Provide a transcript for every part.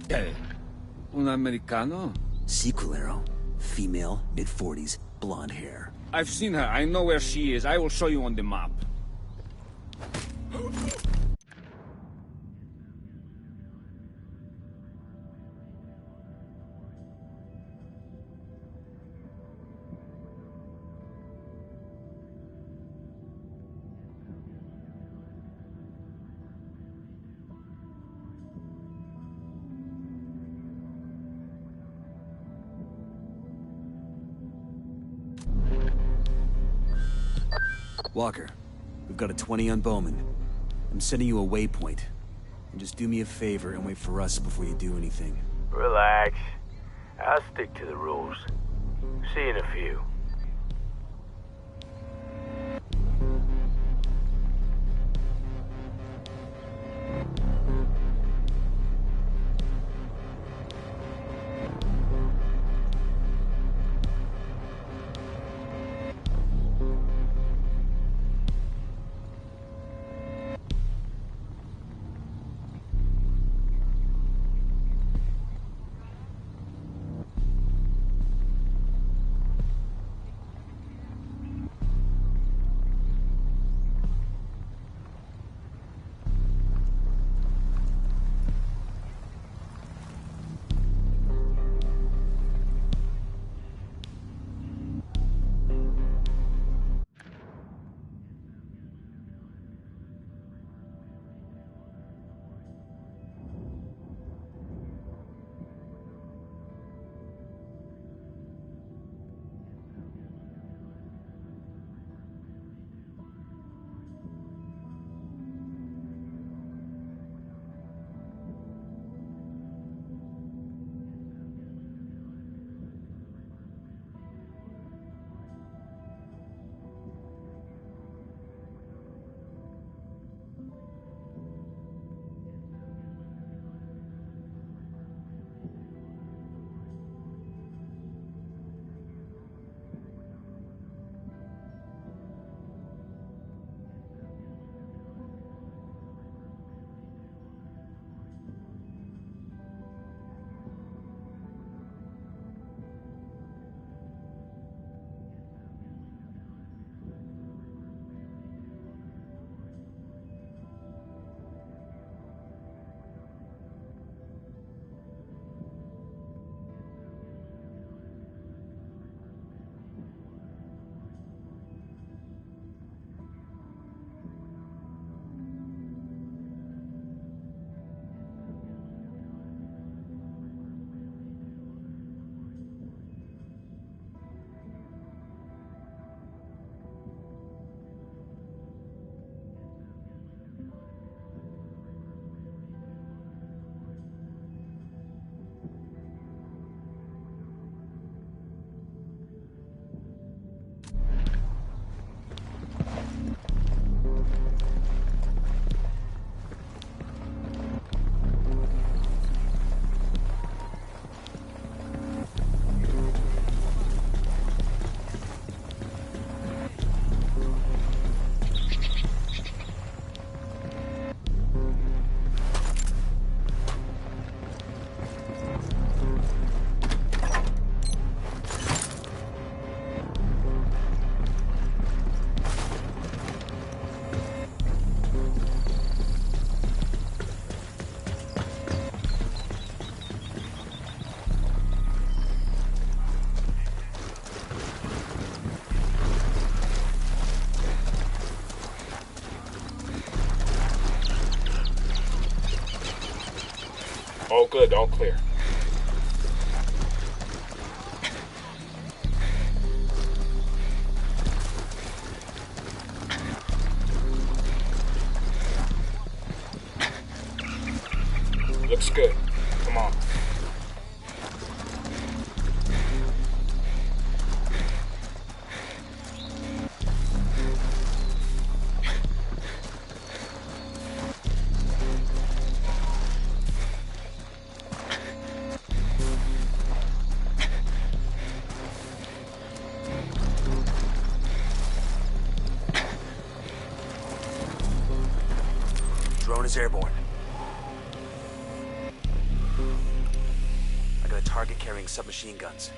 Hey, un americano? Sequelero. Female, mid-40s, blonde hair. I've seen her. I know where she is. I will show you on the map. Walker, we've got a 20 on Bowman. I'm sending you a waypoint. And just do me a favor and wait for us before you do anything. Relax. I'll stick to the rules. See you in a few. All good, all clear. Looks good. Come on. Drone is airborne. target carrying submachine guns.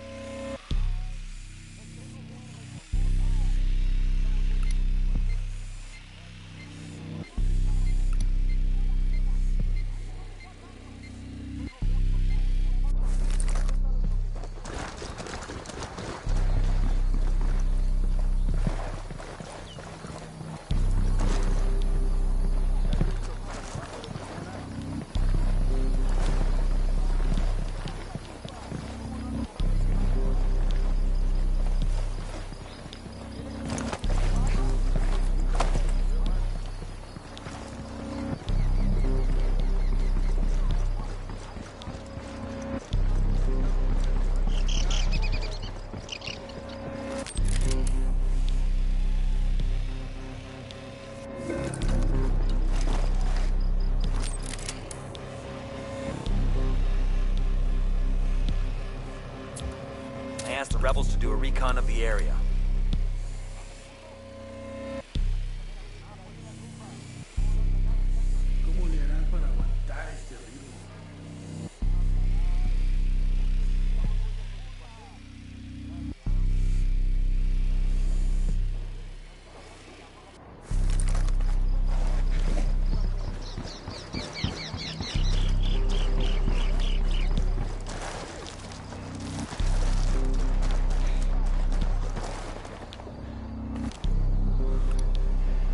I asked the rebels to do a recon of the area.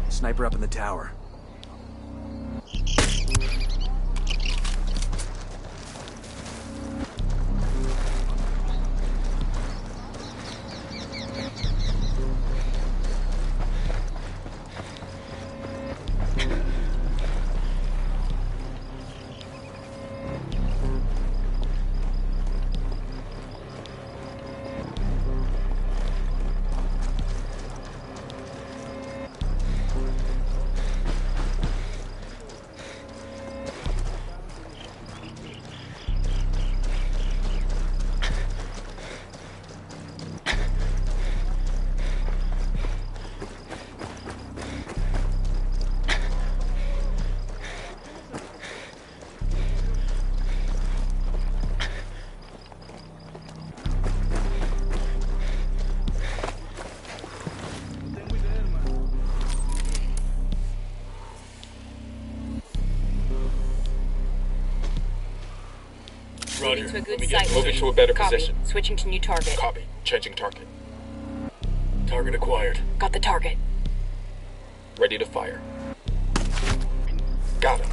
Sniper up in the tower. Roger. To a good Moving site. to a better Copy. position. Switching to new target. Copy. Changing target. Target acquired. Got the target. Ready to fire. Got him.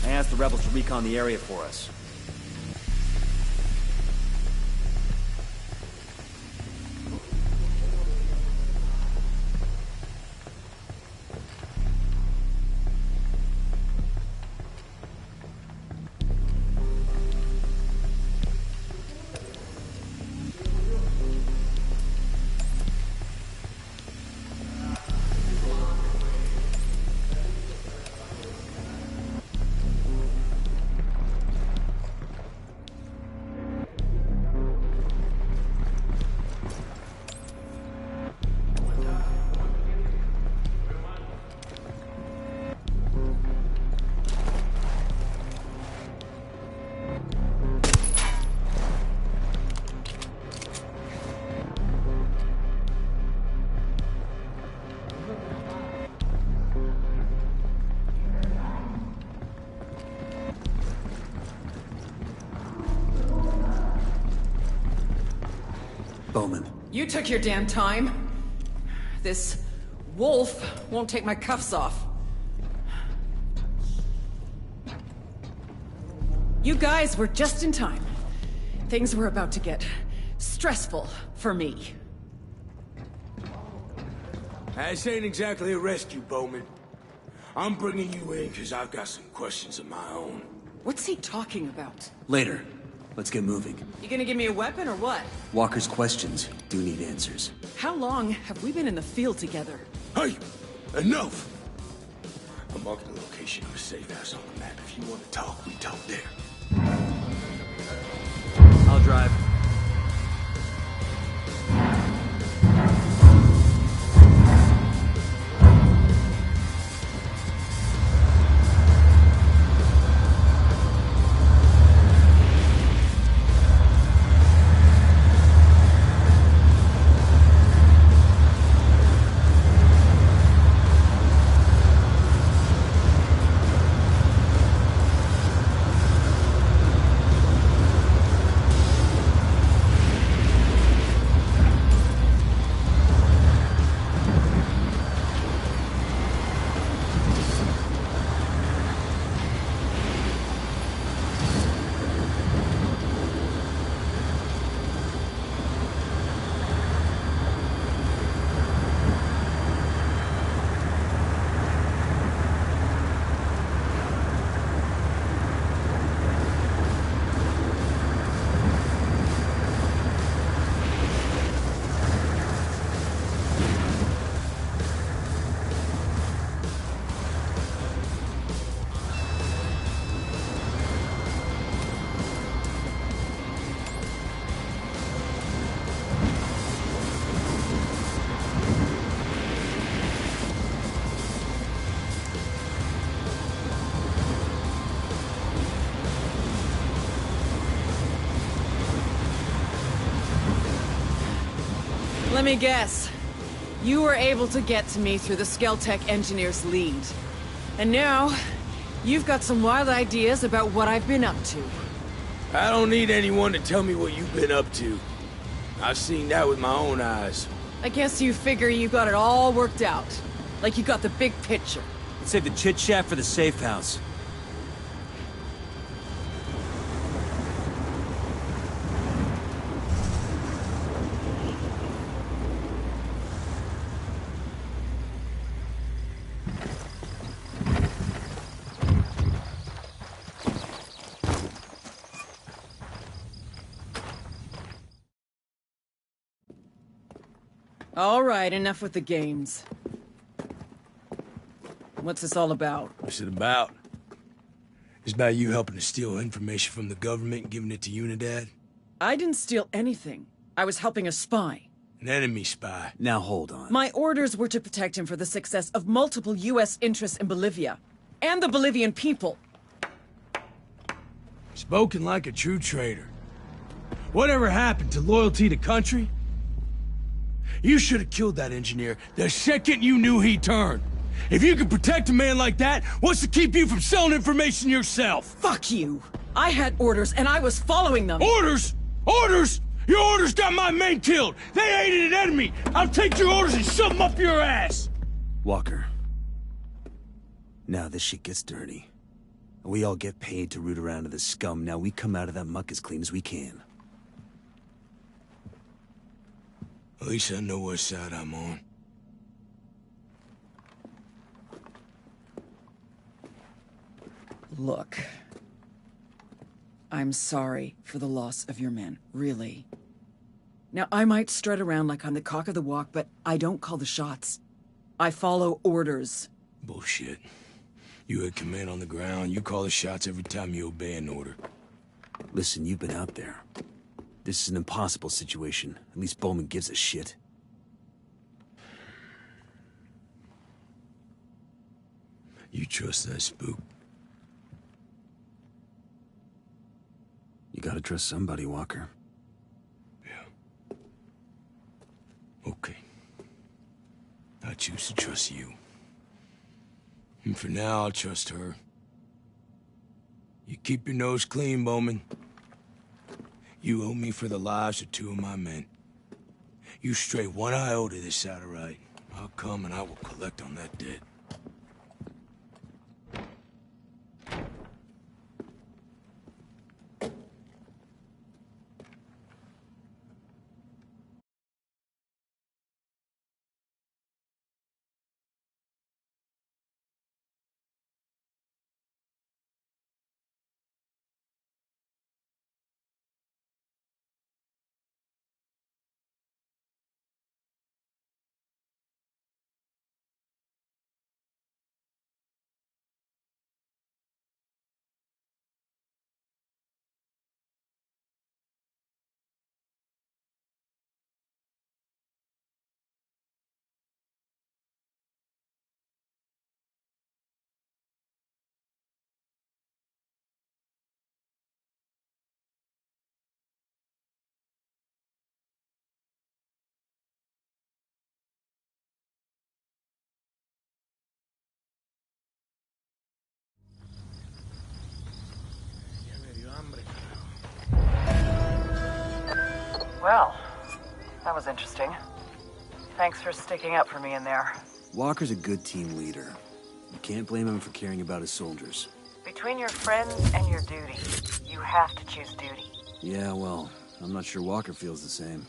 I asked the rebels to recon the area for us. Bowman. You took your damn time. This wolf won't take my cuffs off. You guys were just in time. Things were about to get stressful for me. This ain't exactly a rescue, Bowman. I'm bringing you in because I've got some questions of my own. What's he talking about? Later. Let's get moving. You gonna give me a weapon or what? Walker's questions do need answers. How long have we been in the field together? Hey! Enough! I'm marking the location of a safe house on the map. If you want to talk, we talk there. I'll drive. Let me guess. You were able to get to me through the Skeltech engineer's lead. And now, you've got some wild ideas about what I've been up to. I don't need anyone to tell me what you've been up to. I've seen that with my own eyes. I guess you figure you got it all worked out. Like you got the big picture. Let's save the chit-chat for the safe house. All right, enough with the games. What's this all about? What's it about? It's about you helping to steal information from the government and giving it to Unidad? I didn't steal anything. I was helping a spy. An enemy spy. Now hold on. My orders were to protect him for the success of multiple U.S. interests in Bolivia. And the Bolivian people. Spoken like a true traitor. Whatever happened to loyalty to country? You should have killed that engineer the second you knew he turned. If you could protect a man like that, what's to keep you from selling information yourself? Fuck you! I had orders and I was following them! Orders? Orders? Your orders got my men killed! They aided an enemy! I'll take your orders and shove them up your ass! Walker. Now this shit gets dirty. We all get paid to root around to the scum. Now we come out of that muck as clean as we can. At least I know what side I'm on. Look. I'm sorry for the loss of your men, really. Now, I might strut around like I'm the cock of the walk, but I don't call the shots. I follow orders. Bullshit. You had command on the ground. You call the shots every time you obey an order. Listen, you've been out there. This is an impossible situation. At least Bowman gives a shit. You trust that spook? You gotta trust somebody, Walker. Yeah. Okay. I choose to trust you. And for now, I'll trust her. You keep your nose clean, Bowman. You owe me for the lives of 2 of my men. You stray 1 iota this side of right, I'll come and I will collect on that debt. Well, that was interesting. Thanks for sticking up for me in there. Walker's a good team leader. You can't blame him for caring about his soldiers. Between your friends and your duty, you have to choose duty. Yeah, well, I'm not sure Walker feels the same.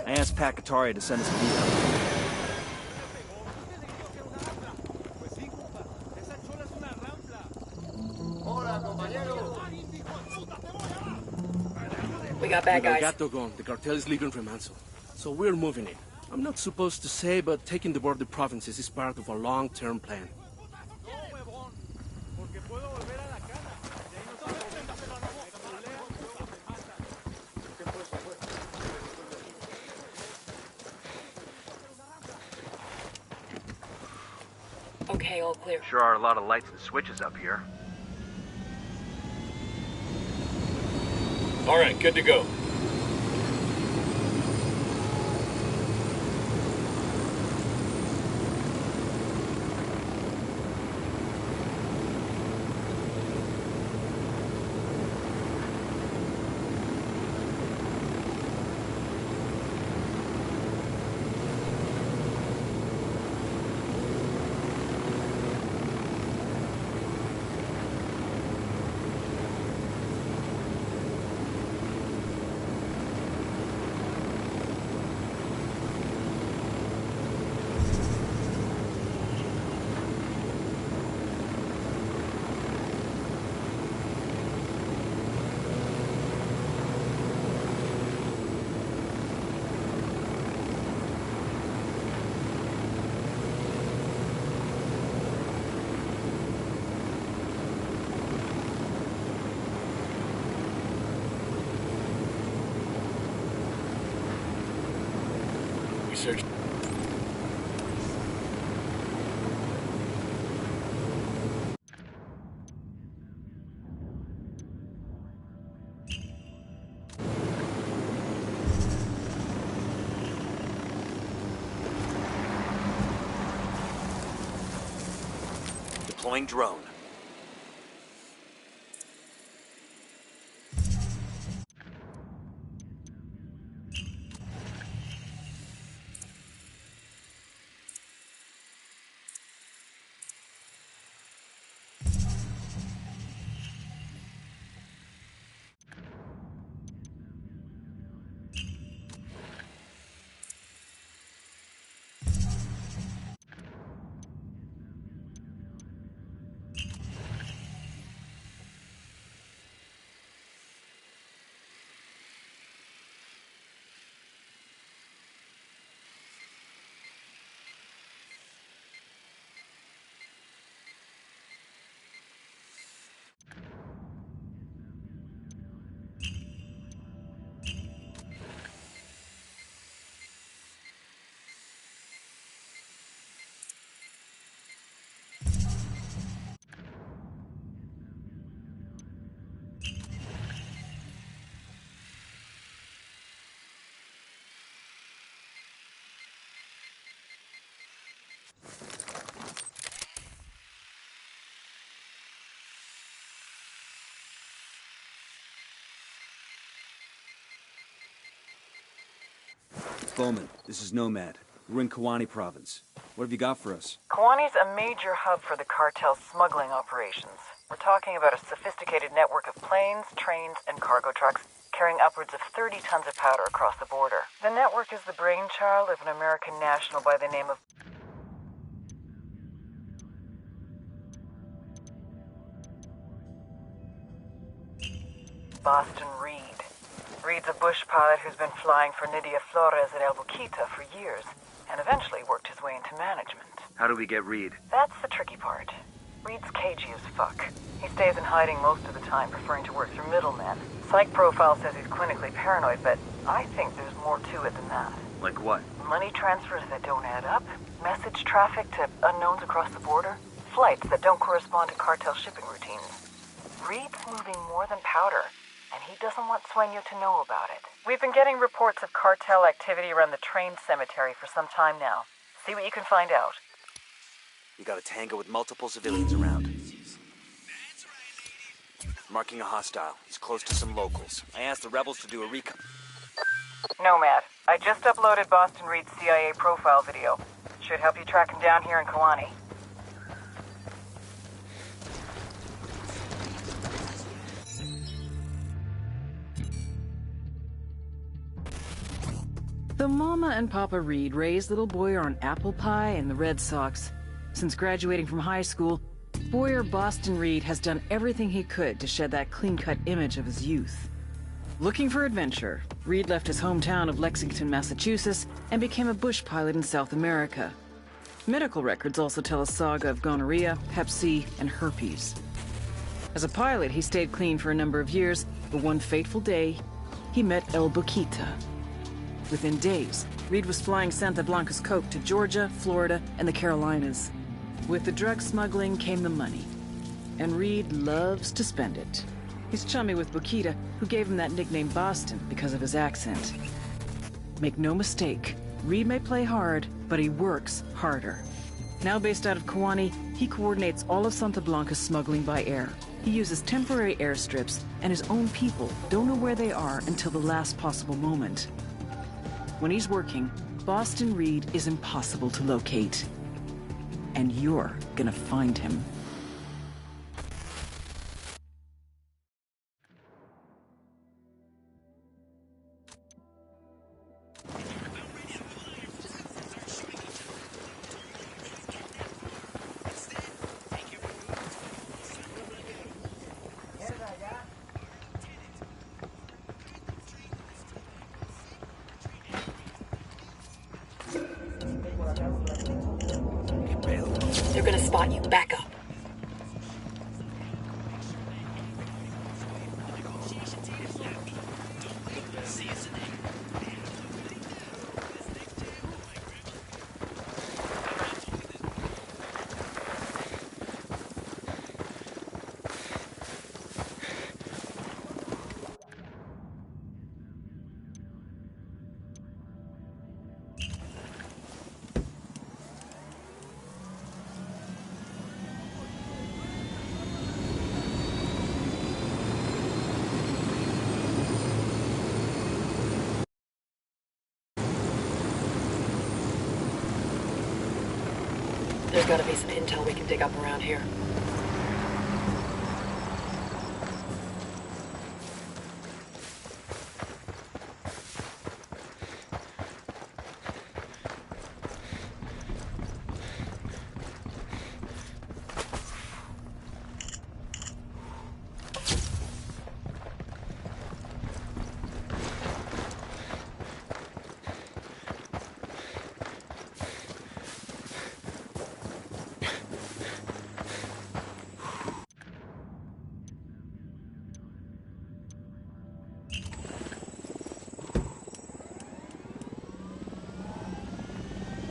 I asked Pacatari to send us a vehicle. We got bad guys. Gato gone. The cartel is leaving Remanso. So we're moving in. I'm not supposed to say, but taking the border provinces is part of a long-term plan. Okay, all clear. Sure are a lot of lights and switches up here. All right, good to go. Research. Deploying drone. Bowman, this is Nomad. We're in Kawani province. What have you got for us? Kawani's a major hub for the cartel's smuggling operations. We're talking about a sophisticated network of planes, trains, and cargo trucks carrying upwards of 30 tons of powder across the border. The network is the brainchild of an American national by the name of Boston Reed. Reed's a bush pilot who's been flying for Nydia Flores at El Boquita for years, and eventually worked his way into management. How do we get Reed? That's the tricky part. Reed's cagey as fuck. He stays in hiding most of the time, preferring to work through middlemen. Psych profile says he's clinically paranoid, but I think there's more to it than that. Like what? Money transfers that don't add up, message traffic to unknowns across the border, flights that don't correspond to cartel shipping routines. Reed's moving more than powder, and he doesn't want Sueño to know about it. We've been getting reports of cartel activity around the train cemetery for some time now. See what you can find out. We got a tango with multiple civilians around. Marking a hostile. He's close to some locals. I asked the rebels to do a recon. Nomad, I just uploaded Boston Reed's CIA profile video. Should help you track him down here in Kawani. The Mama and Papa Reed raised little Boyer on apple pie and the Red Sox. Since graduating from high school, Boyer Boston Reed has done everything he could to shed that clean-cut image of his youth. Looking for adventure, Reed left his hometown of Lexington, Massachusetts, and became a bush pilot in South America. Medical records also tell a saga of gonorrhea, hep C, and herpes. As a pilot, he stayed clean for a number of years, but one fateful day, he met El Boquita. Within days, Reed was flying Santa Blanca's coke to Georgia, Florida, and the Carolinas. With the drug smuggling came the money, and Reed loves to spend it. He's chummy with Boquita, who gave him that nickname Boston because of his accent. Make no mistake, Reed may play hard, but he works harder. Now based out of Kawani, he coordinates all of Santa Blanca's smuggling by air. He uses temporary airstrips, and his own people don't know where they are until the last possible moment. When he's working, Boston Reed is impossible to locate. And you're gonna find him. They're gonna spot you. Back up. There's gotta be some intel we can dig up around here.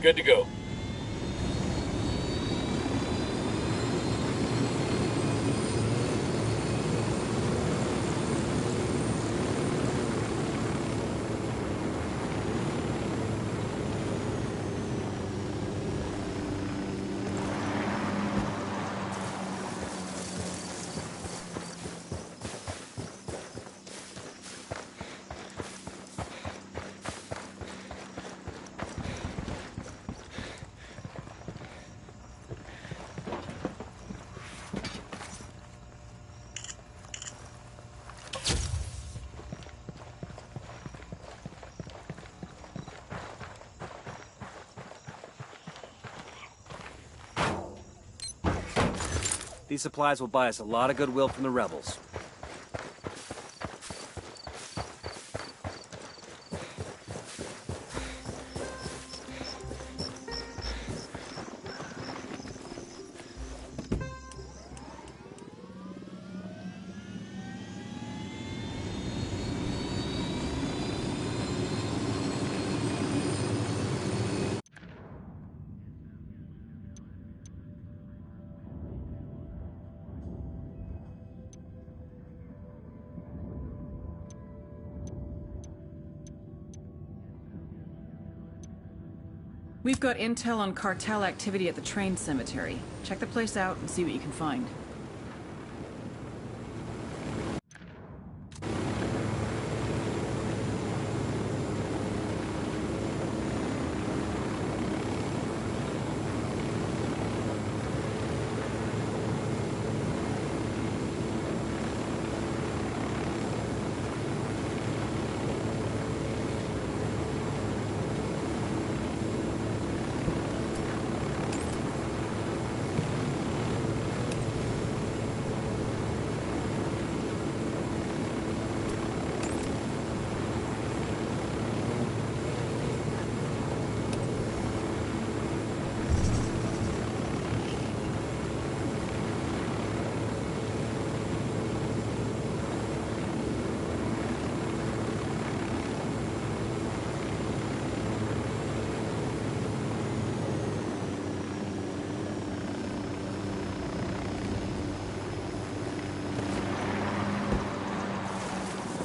Good to go. These supplies will buy us a lot of goodwill from the rebels. We've got intel on cartel activity at the train cemetery. Check the place out and see what you can find.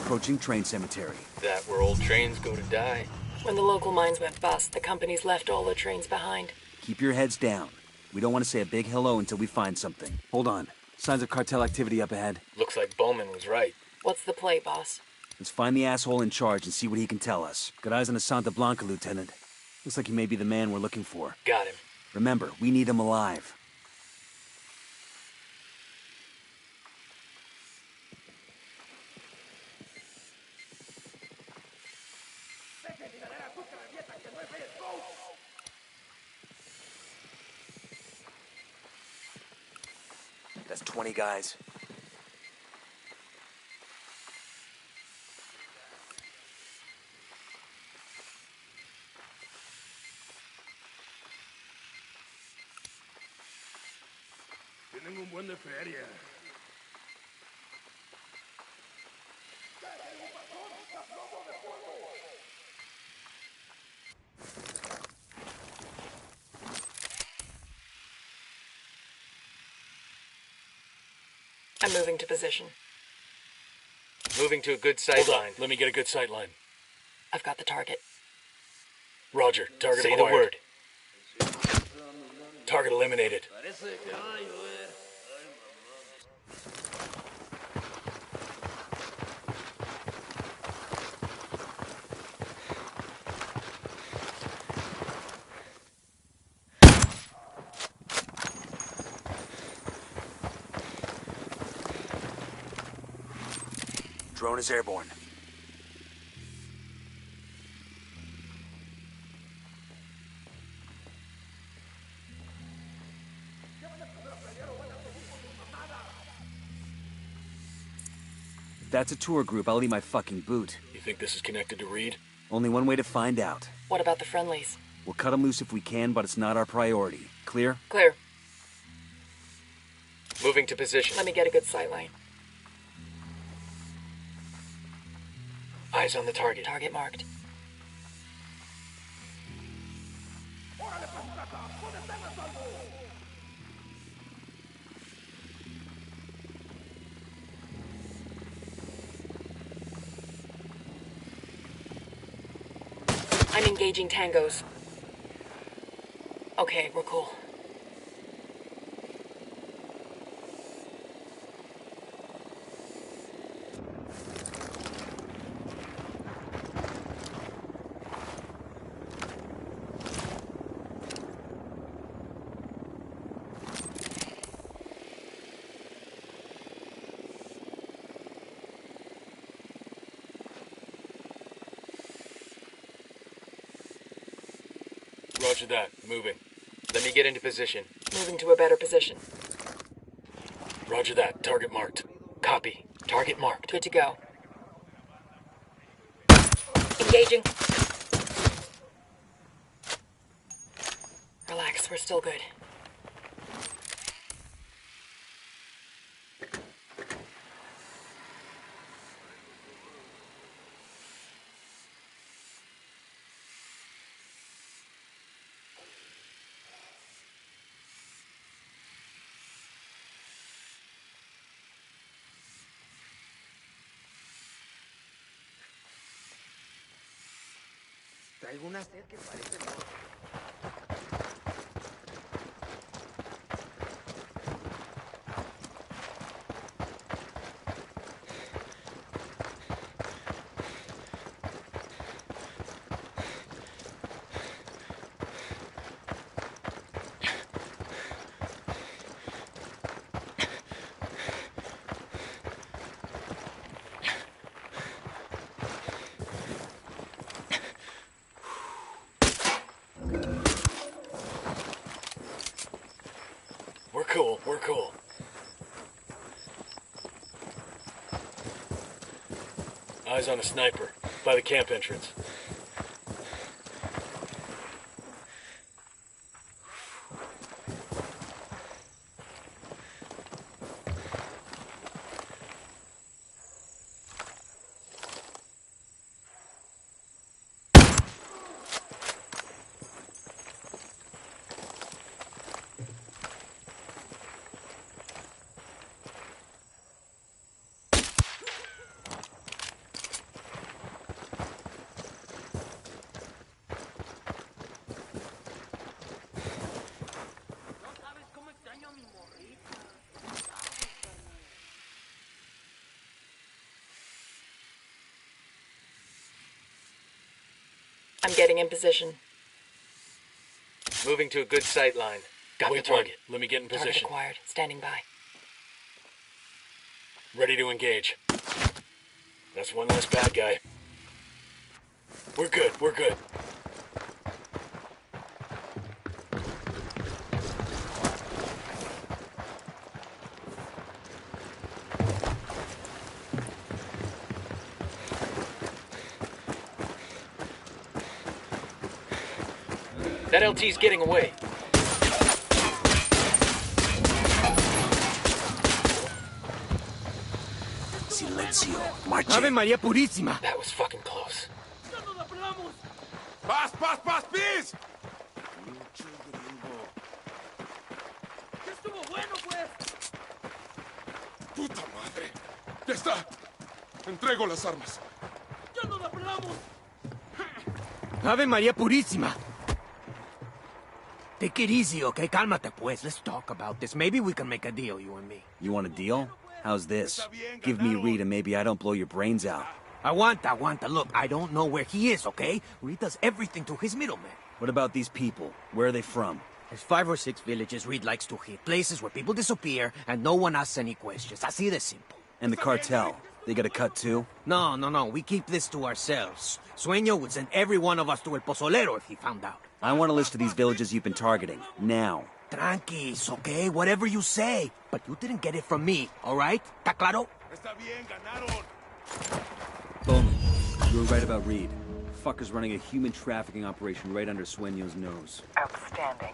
Approaching train cemetery. That where old trains go to die. When the local mines went bust, the companies left all the trains behind. Keep your heads down. We don't want to say a big hello until we find something. Hold on. Signs of cartel activity up ahead. Looks like Bowman was right. What's the play, boss? Let's find the asshole in charge and see what he can tell us. Got eyes on a Santa Blanca, Lieutenant. Looks like he may be the man we're looking for. Got him. Remember, we need him alive. That's 20 guys. Tienen un buen de feria. I'm moving to position. Moving to a good sight line. Let me get a good sight line. I've got the target. Roger. Target Say acquired. The word. Target eliminated. Drone is airborne. If that's a tour group, I'll eat my fucking boot. You think this is connected to Reed? Only one way to find out. What about the friendlies? We'll cut them loose if we can, but it's not our priority. Clear? Clear. Moving to position. Let me get a good sight line. Eyes on the target. Target marked. I'm engaging tangos. Okay, we're cool. Roger that. Moving. Let me get into position. Moving to a better position. Roger that. Target marked. Copy. Target marked. Good to go. Engaging. Relax, we're still good. Traigo una sed que parece loco. We're cool. Eyes on a sniper, by the camp entrance. I'm getting in position. Moving to a good sight line. Got the target. Let me get in Target position. acquired. Standing by. Ready to engage. That's one less bad guy. We're good. We're good. That LT's getting away. Silencio. Marche. Ave María Purísima. That was fucking close. Paz, paz, paz, peace! ¡Puta madre! ¡Ya está! Entrego las armas. Ave María Purísima. Take it easy, okay? Cálmate, pues. Let's talk about this. Maybe we can make a deal, you and me. You want a deal? How's this? Give me Reed and maybe I don't blow your brains out. Aguanta. Look, I don't know where he is, okay? Reed does everything to his middleman. What about these people? Where are they from? There's 5 or 6 villages Reed likes to hit. Places where people disappear and no one asks any questions. Así de simple. And the cartel? They got a cut too? No. We keep this to ourselves. Sueño would send every one of us to El Pozolero if he found out. I want a list of these villages you've been targeting. Now. Tranquis, okay? Whatever you say. But you didn't get it from me, all right? ¿Está claro? Está bien, ganaron. Bowman, you were right about Reed. Fucker's running a human trafficking operation right under Sueño's nose. Outstanding.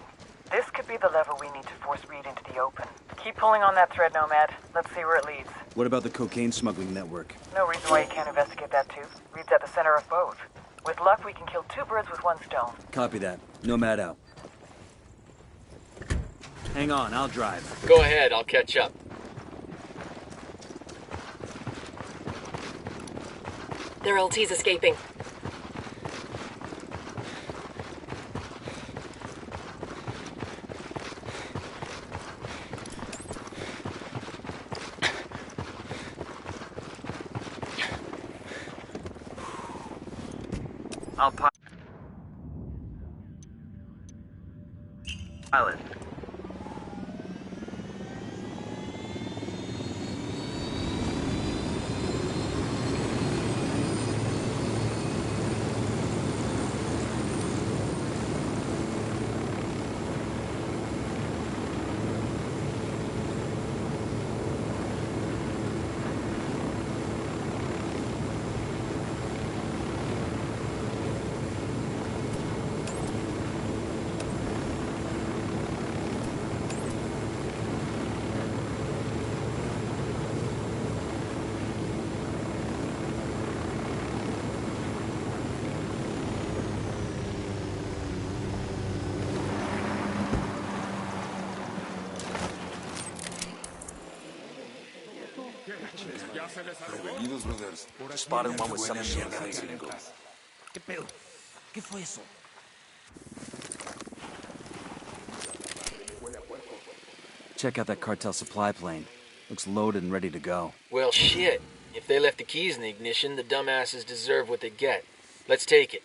This could be the lever we need to force Reed into the open. Keep pulling on that thread, Nomad. Let's see where it leads. What about the cocaine smuggling network? No reason why you can't investigate that too. Reed's at the center of both. With luck, we can kill 2 birds with 1 stone. Copy that. Nomad out. Hang on, I'll drive. Go ahead, I'll catch up. Their LT's escaping. I'll pilot. Prevenidos, brothers. Spotted one with some machine guns. ¿Qué pedo? ¿Qué fue eso? Check out that cartel supply plane. Looks loaded and ready to go. Well, shit. If they left the keys in the ignition, the dumbasses deserve what they get. Let's take it.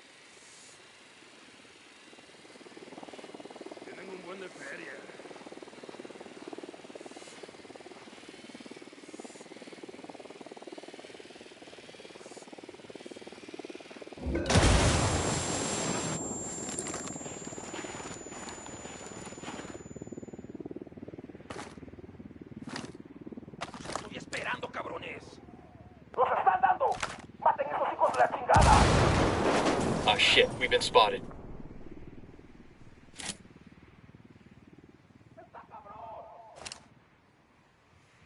Oh shit, we've been spotted.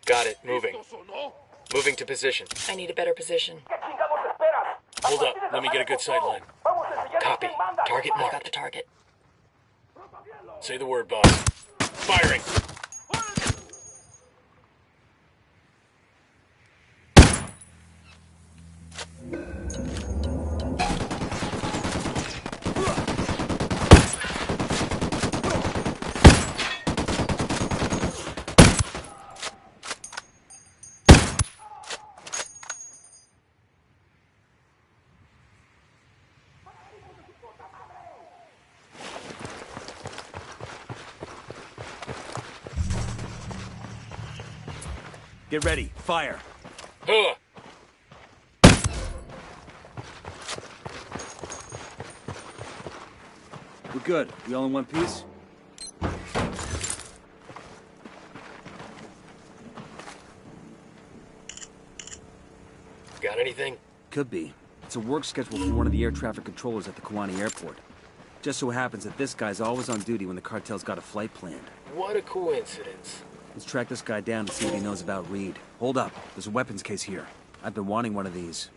Got it, moving. Moving to position. I need a better position. Hold up, let me get a good sight line. Copy. Target I marked. got the target. Say the word, boss. Firing! Get ready. Fire. Huh! We're good. We all in one piece? Got anything? Could be. It's a work schedule for one of the air traffic controllers at the Kawani airport. Just so happens that this guy's always on duty when the cartel's got a flight planned. What a coincidence. Let's track this guy down to see what he knows about Reed. Hold up. There's a weapons case here. I've been wanting one of these.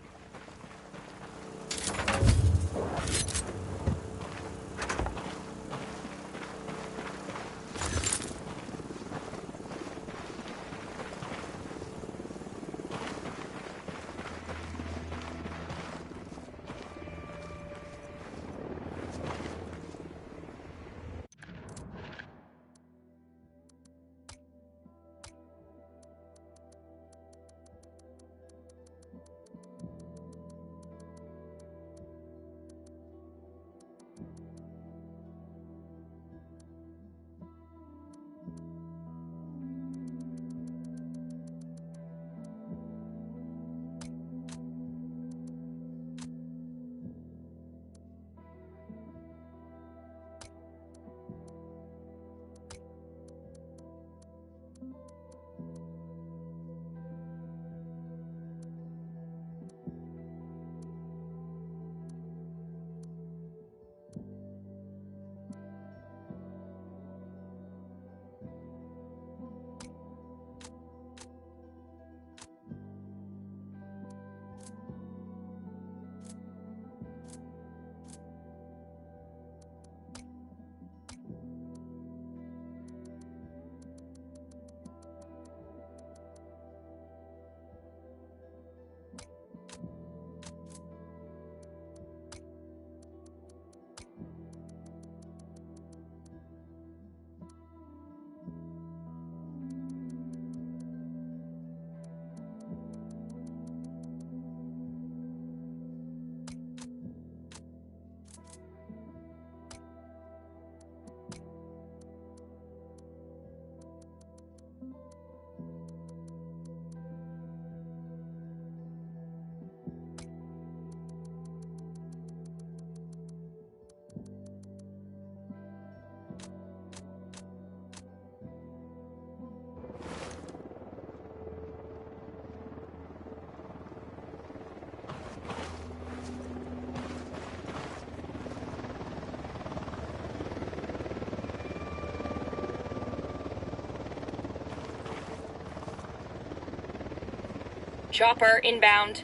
Chopper inbound.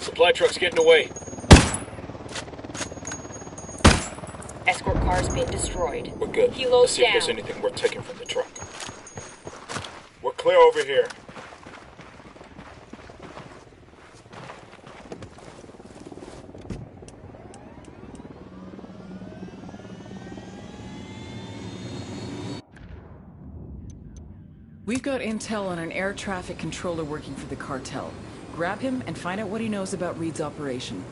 Supply truck's getting away. Escort car's been destroyed. We're good. Helos Let's see if down. there's anything worth taking from the truck. We're clear over here. We've got intel on an air traffic controller working for the cartel. Grab him and find out what he knows about Reed's operation.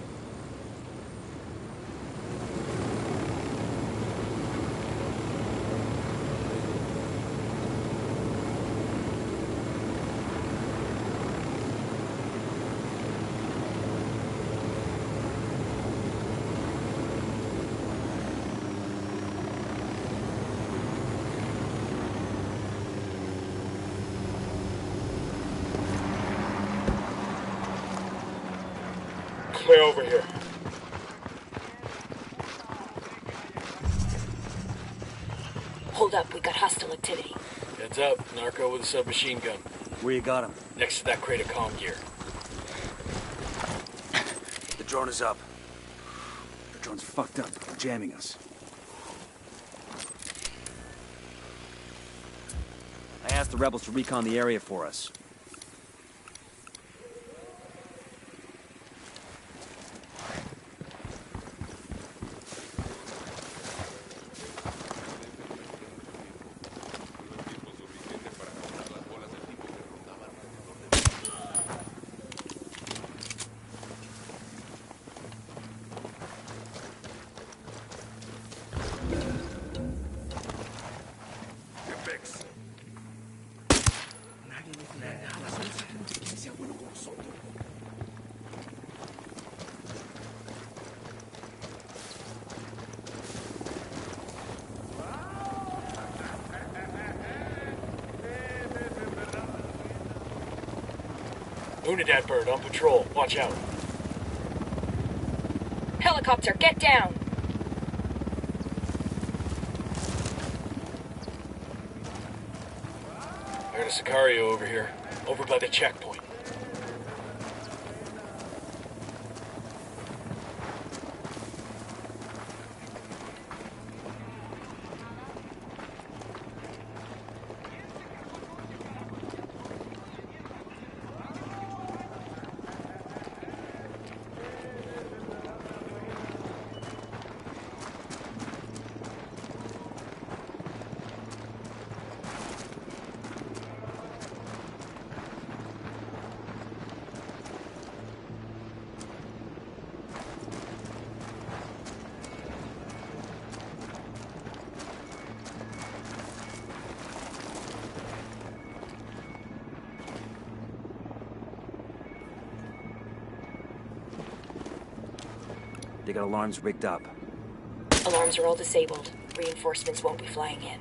Clear over here. Hold up, we got hostile activity. Heads up, narco with a submachine gun. Where you got him? Next to that crate of comm gear. The drone is up. The drone's fucked up. They're jamming us. I asked the rebels to recon the area for us. Unidad bird on patrol. Watch out. Helicopter, get down! I got a Sicario over here. Over by the checkpoint. They got alarms rigged up. Alarms are all disabled. Reinforcements won't be flying in.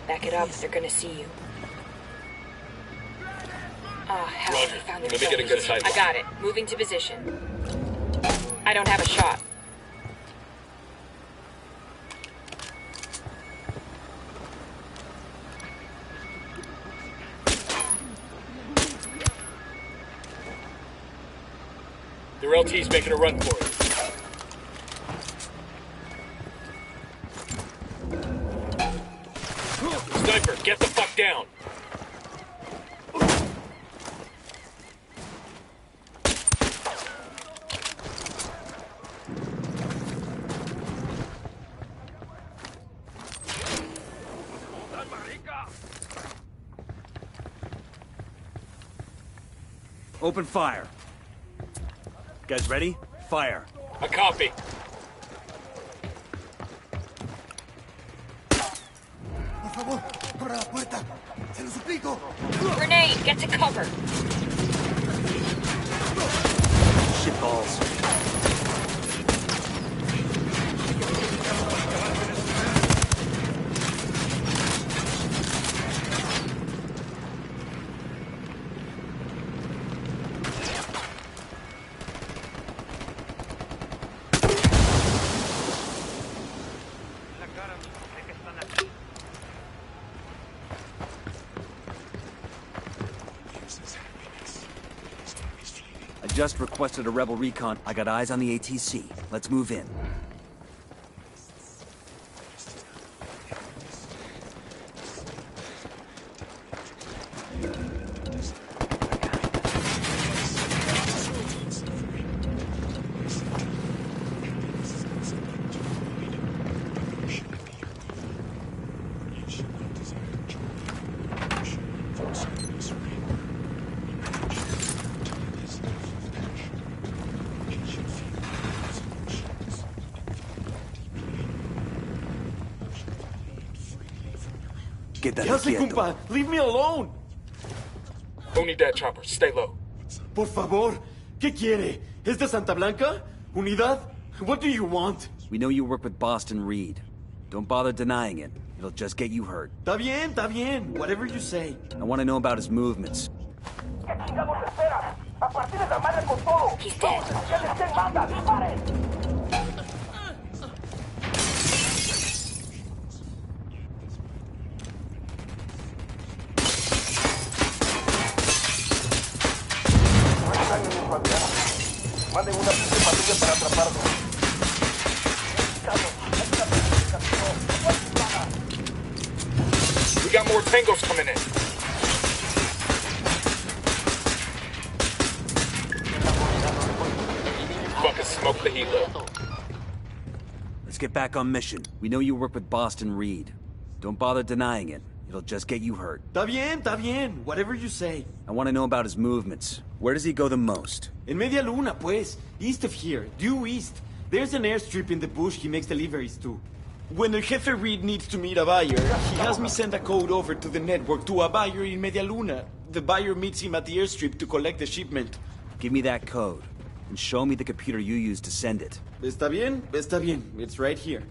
Back it up, they're gonna see you. Ah, hell, Roger. I found Let me the get a good sight. I got it. Moving to position. I don't have a shot. Their LT's making a run for it. Sniper, get the fuck down! Open fire. Guys ready? Fire. A copy. Por favor, abra la puerta. Se lo suplico. Grenade, get to cover. Shit balls. I just requested a rebel recon. I got eyes on the ATC. Let's move in. ¿Qué hace, compa? Leave me alone. Who need that chopper? Stay low. Por favor. ¿Qué quiere? ¿Es de Santa Blanca? ¿Unidad? What do you want? We know you work with Boston Reed. Don't bother denying it. It'll just get you hurt. Está bien, está bien. Whatever you say. I want to know about his movements. He's dead. Manden una patrulla para atraparlo. We got more tangos coming in. Fucking smoke the helo. Let's get back on mission. We know you work with Boston Reed. Don't bother denying it. It'll just get you hurt. Está bien. Whatever you say. I want to know about his movements. Where does he go the most? En Media Luna, pues. East of here. Due east. There's an airstrip in the bush he makes deliveries to. When El Jefe Reed needs to meet a buyer, he has me send a code over to the network to a buyer in Media Luna. The buyer meets him at the airstrip to collect the shipment. Give me that code. And show me the computer you used to send it. Está bien. It's right here.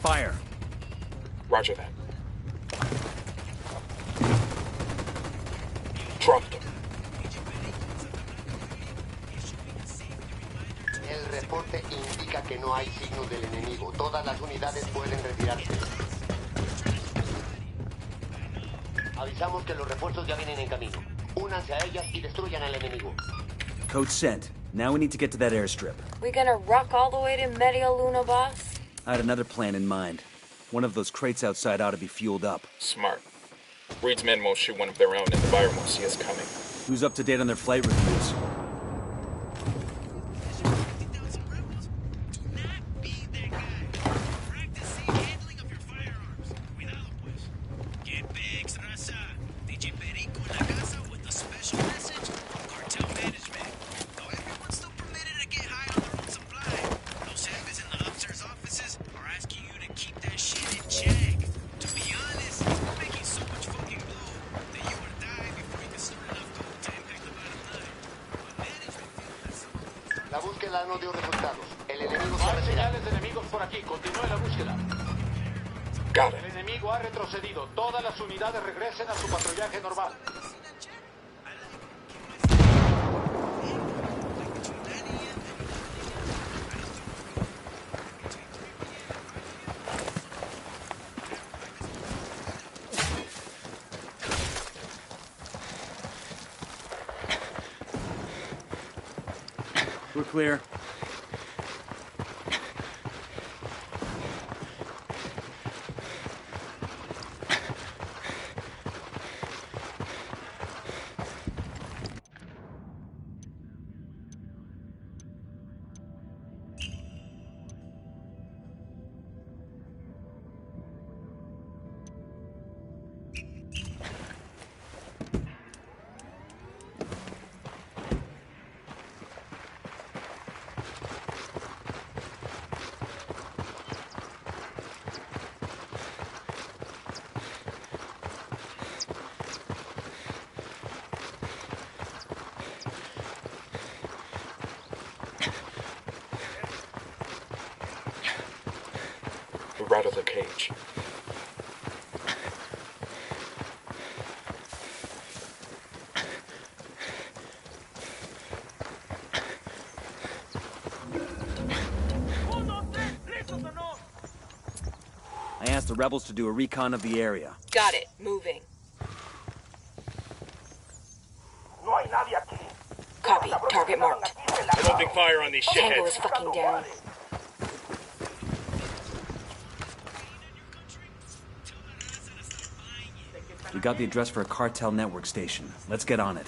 Fire. Roger that. Dropped them. El reporte indica que no hay signos del enemigo. Todas las unidades pueden retirarse. Avisamos que los refuerzos ya vienen en camino. Únanse a ellas y destruyan al enemigo. Code sent. Now we need to get to that airstrip. We gonna rock all the way to Media Luna, boss? I had another plan in mind. One of those crates outside ought to be fueled up. Smart. Reed's men won't shoot one of their own, and the buyer won't see us coming. Who's up to date on their flight reviews? La búsqueda no dio resultados. El enemigo se ha retirado. Señales de enemigos por aquí. Continúe la búsqueda. Got it. El enemigo ha retrocedido. Todas las unidades regresen a su patrullaje normal. We're clear. rattle the cage. I asked the rebels to do a recon of the area. Got it. Moving. Copy. Target marked. I'm opening fire on these Tango shitheads. is fucking down. We got the address for a cartel network station. Let's get on it.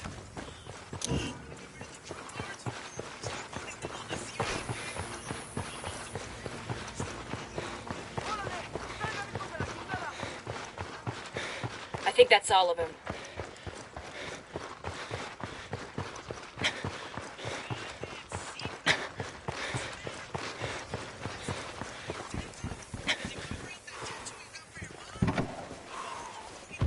I think that's all of them.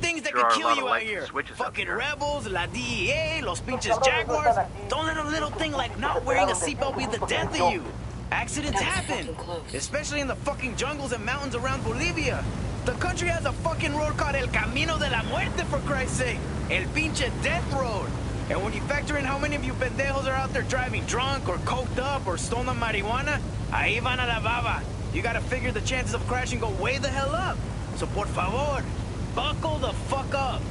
Things that could kill you out here. Fucking rebels, la DEA, los pinches jaguars. Don't let a little thing like not wearing a seatbelt be the death of you. Accidents happen. Especially in the fucking jungles and mountains around Bolivia. The country has a fucking road called El Camino de la Muerte, for Christ's sake. El pinche death road. And when you factor in how many of you pendejos are out there driving drunk or coked up or stolen marijuana, ahí van a la baba. You gotta figure the chances of crashing go way the hell up. So por favor, buckle the fuck up.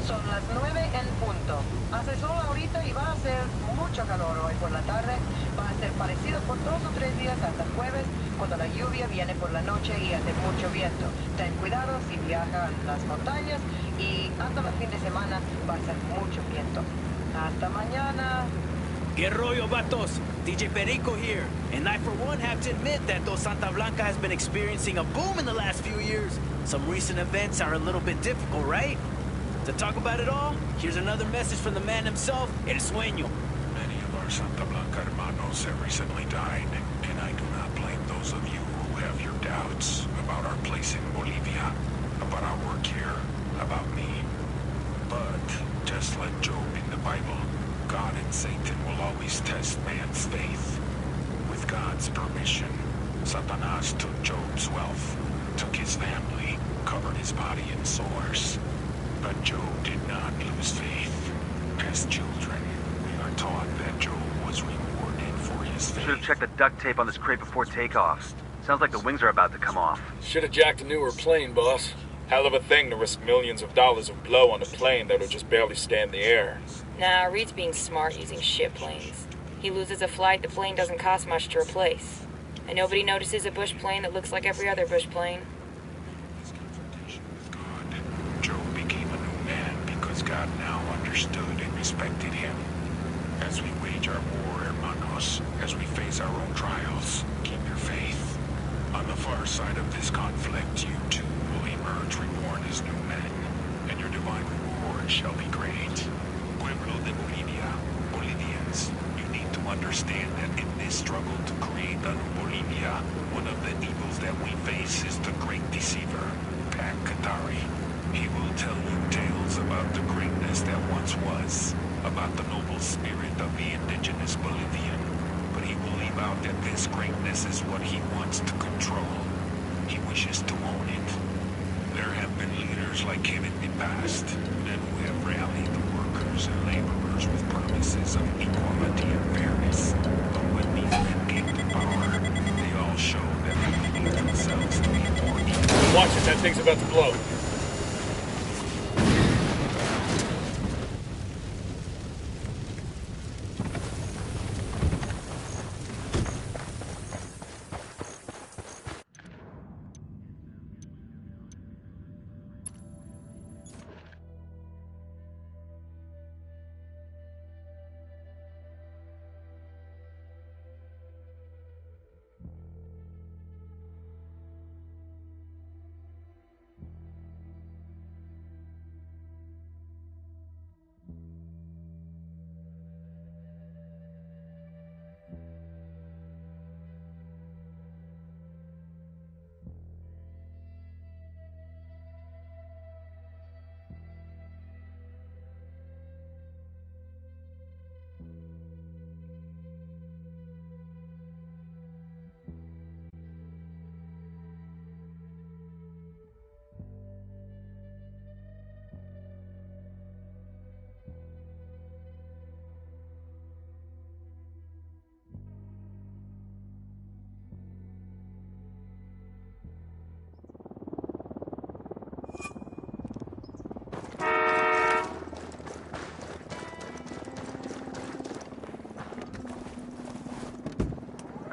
Son las 9 en punto. Hace sol ahorita y va a ser mucho calor hoy por la tarde. Va a ser parecido por 2 o 3 días hasta el jueves, cuando la lluvia viene por la noche y hace mucho viento. Ten cuidado si viajan las montañas y hasta el fin de semana va a ser mucho viento. Hasta mañana. ¿Qué rollo, vatos? DJ Perico here. And I, for one, have to admit that though Santa Blanca has been experiencing a boom in the last few years, some recent events are a little bit difficult, right? To talk about it all, here's another message from the man himself, El Sueño. Many of our Santa Blanca hermanos have recently died, and I do not blame those of you who have your doubts about our place in Bolivia, about our work here, about me. But, just like Job in the Bible, God and Satan will always test man's faith. With God's permission, Satanas took Job's wealth, took his family, covered his body in sores. But Job did not lose faith. As children, we are taught that Job was rewarded for his faith. Should have checked the duct tape on this crate before takeoff. Sounds like the wings are about to come off. Should have jacked a newer plane, boss. Hell of a thing to risk millions of dollars of blow on a plane that'll just barely stay in the air. Nah, Reed's being smart using ship planes. He loses a flight, the plane doesn't cost much to replace. And nobody notices a bush plane that looks like every other bush plane. God now understood and respected him. As we wage our war, hermanos, as we face our own trials, keep your faith. On the far side of this conflict, you too will emerge reborn as new men, and your divine reward shall be great. Pueblo de Bolivia, Bolivians, you need to understand that in this struggle to create a new Bolivia, one of the evils that we face is the great deceiver, Pac Katari. He will tell you tales about the greatness that once was, about the noble spirit of the indigenous Bolivian. But he will leave out that this greatness is what he wants to control. He wishes to own it. There have been leaders like him in the past, men who have rallied the workers and laborers with promises of equality and fairness. But when these men came to power, they all showed that they believed themselves to be more equal. Watch it, that thing's about to blow.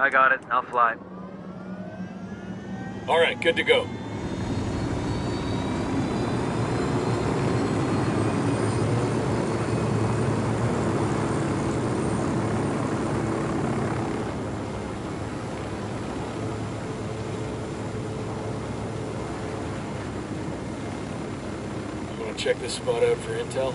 I got it. I'll fly. All right, good to go. You want to check this spot out for intel?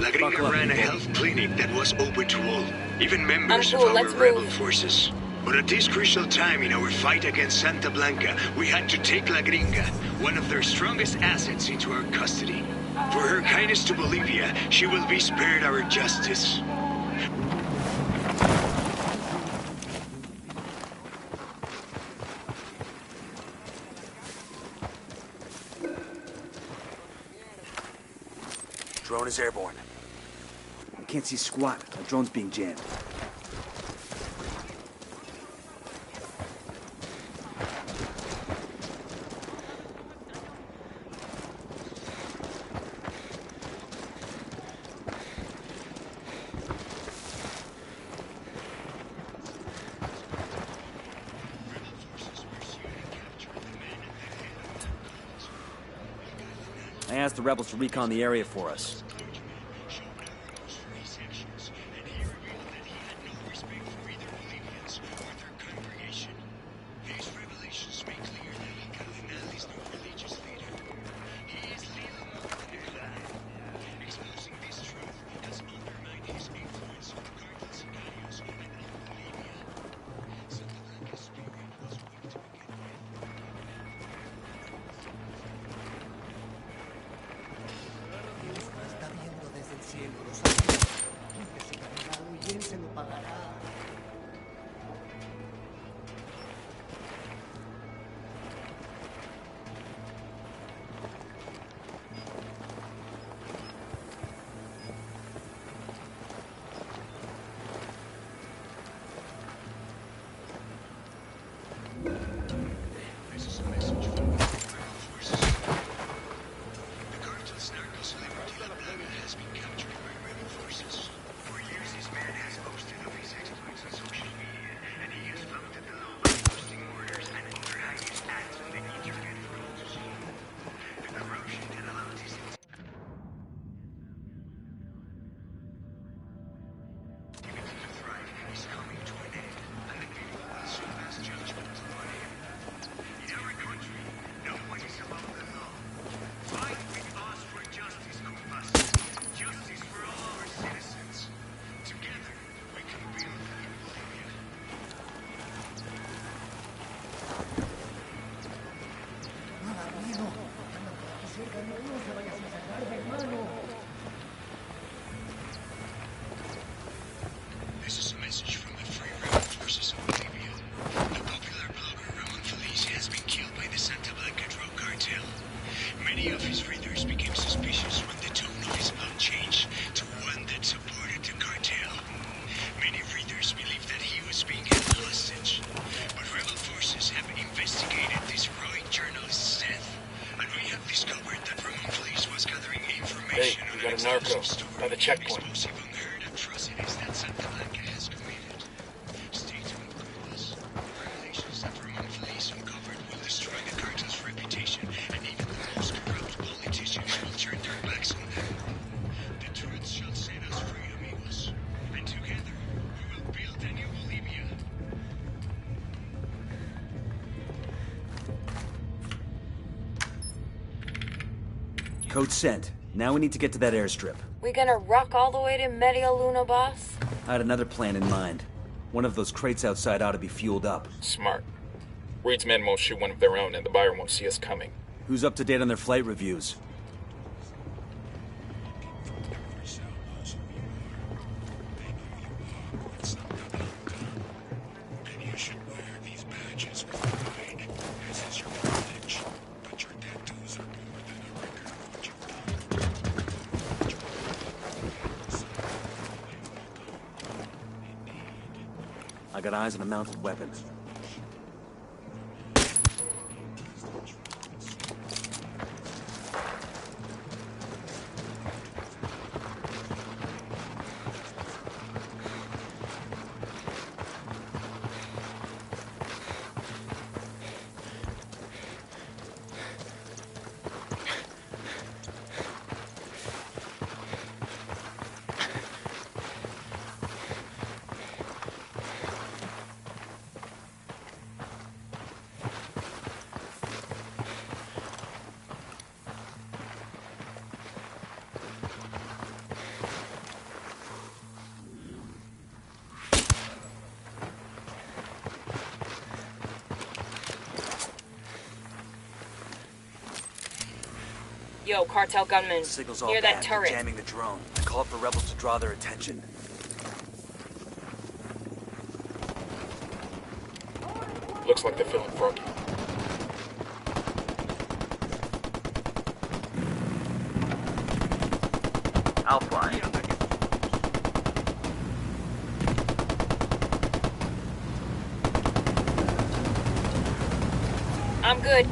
La Gringa ran a health clinic that was open to all, even members of our let's rebel move. forces. But at this crucial time in our fight against Santa Blanca, we had to take La Gringa, one of their strongest assets, into our custody. For her kindness to Bolivia, she will be spared our justice. Drone is airborne. I can't see squat. The drone's being jammed. I asked the rebels to recon the area for us. This is a message from the Free Rebel forces of Bolivia. The popular blogger Ramon Feliz has been killed by the Santa Blanca drug cartel. Many of his readers became suspicious when the tone of his blog changed to one that supported the cartel. Many readers believed that he was being held hostage. But rebel forces have investigated this heroic journalist's death, and we have discovered that Ramon Feliz was gathering information Hey, we got a narco by the checkpoint. atrocities that Santa Blanca has committed. Stay tuned, Carlos. Revelations that Ramon Feliz uncovered will destroy the cartel's reputation, and even the most corrupt politicians will turn their backs on them. The truth shall set us free, amigos. And together, we will build a new Bolivia. Code sent. Now we need to get to that airstrip. We gonna rock all the way to Media Luna, boss? I had another plan in mind. One of those crates outside ought to be fueled up. Smart. Reed's men won't shoot one of their own, and the buyer won't see us coming. Who's up to date on their flight reviews? I got eyes on a mounted weapon. Yo, cartel gunmen. Signal's all Near bad. that turret. They're jamming the drone. I call for rebels to draw their attention. Looks like they're feeling froggy. I'll fly. I'm good.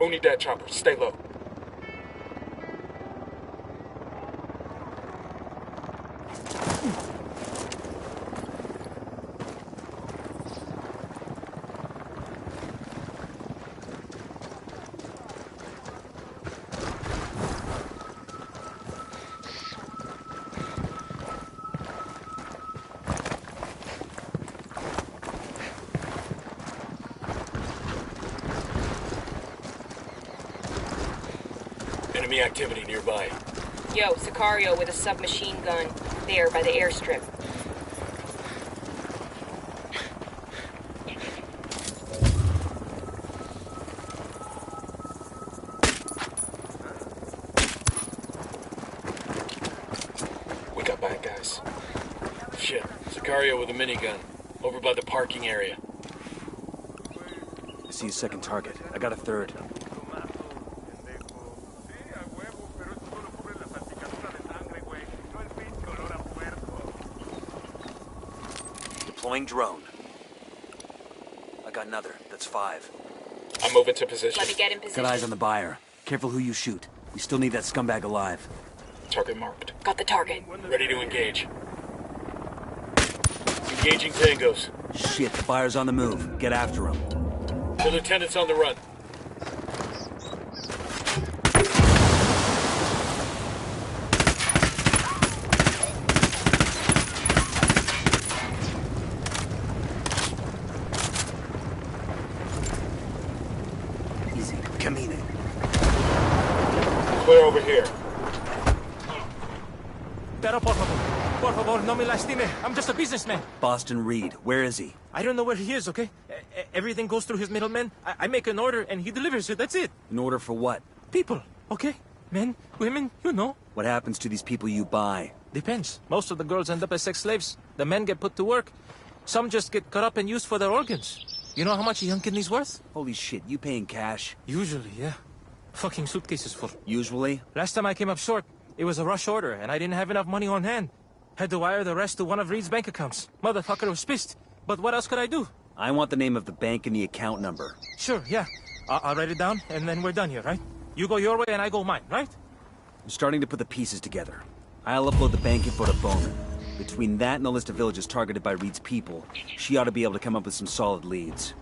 Unidad chopper, stay low. Enemy activity nearby. Yo, Sicario with a submachine gun. There, by the airstrip. We got bad guys. Shit, Sicario with a minigun. Over by the parking area. I see a second target. I got a third. Deploying drone. I got another. That's 5. I'm moving to position. Let me get in position. Got eyes on the buyer. Careful who you shoot. We still need that scumbag alive. Target marked. Got the target. Ready to engage. Engaging tangos. Shit, the buyer's on the move. Get after him. The lieutenant's on the run. Easy. Camine. Clear over here. Pero por favor, no me lastime. I'm just a businessman. Boston Reed, where is he? I don't know where he is, okay? Everything goes through his middleman. I make an order and he delivers it, that's it. An order for what? People, okay? Men, women, you know. What happens to these people you buy? Depends. Most of the girls end up as sex slaves. The men get put to work. Some just get cut up and used for their organs. You know how much a young kidney's worth? Holy shit, you paying cash? Usually, yeah. Fucking suitcases full. Usually? Last time I came up short, it was a rush order and I didn't have enough money on hand. Had to wire the rest to one of Reed's bank accounts. Motherfucker was pissed. But what else could I do? I want the name of the bank and the account number. Sure, yeah. I'll write it down and then we're done here, right? You go your way and I go mine, right? I'm starting to put the pieces together. I'll upload the bank info to Bowman. Between that and the list of villages targeted by Reed's people, she ought to be able to come up with some solid leads.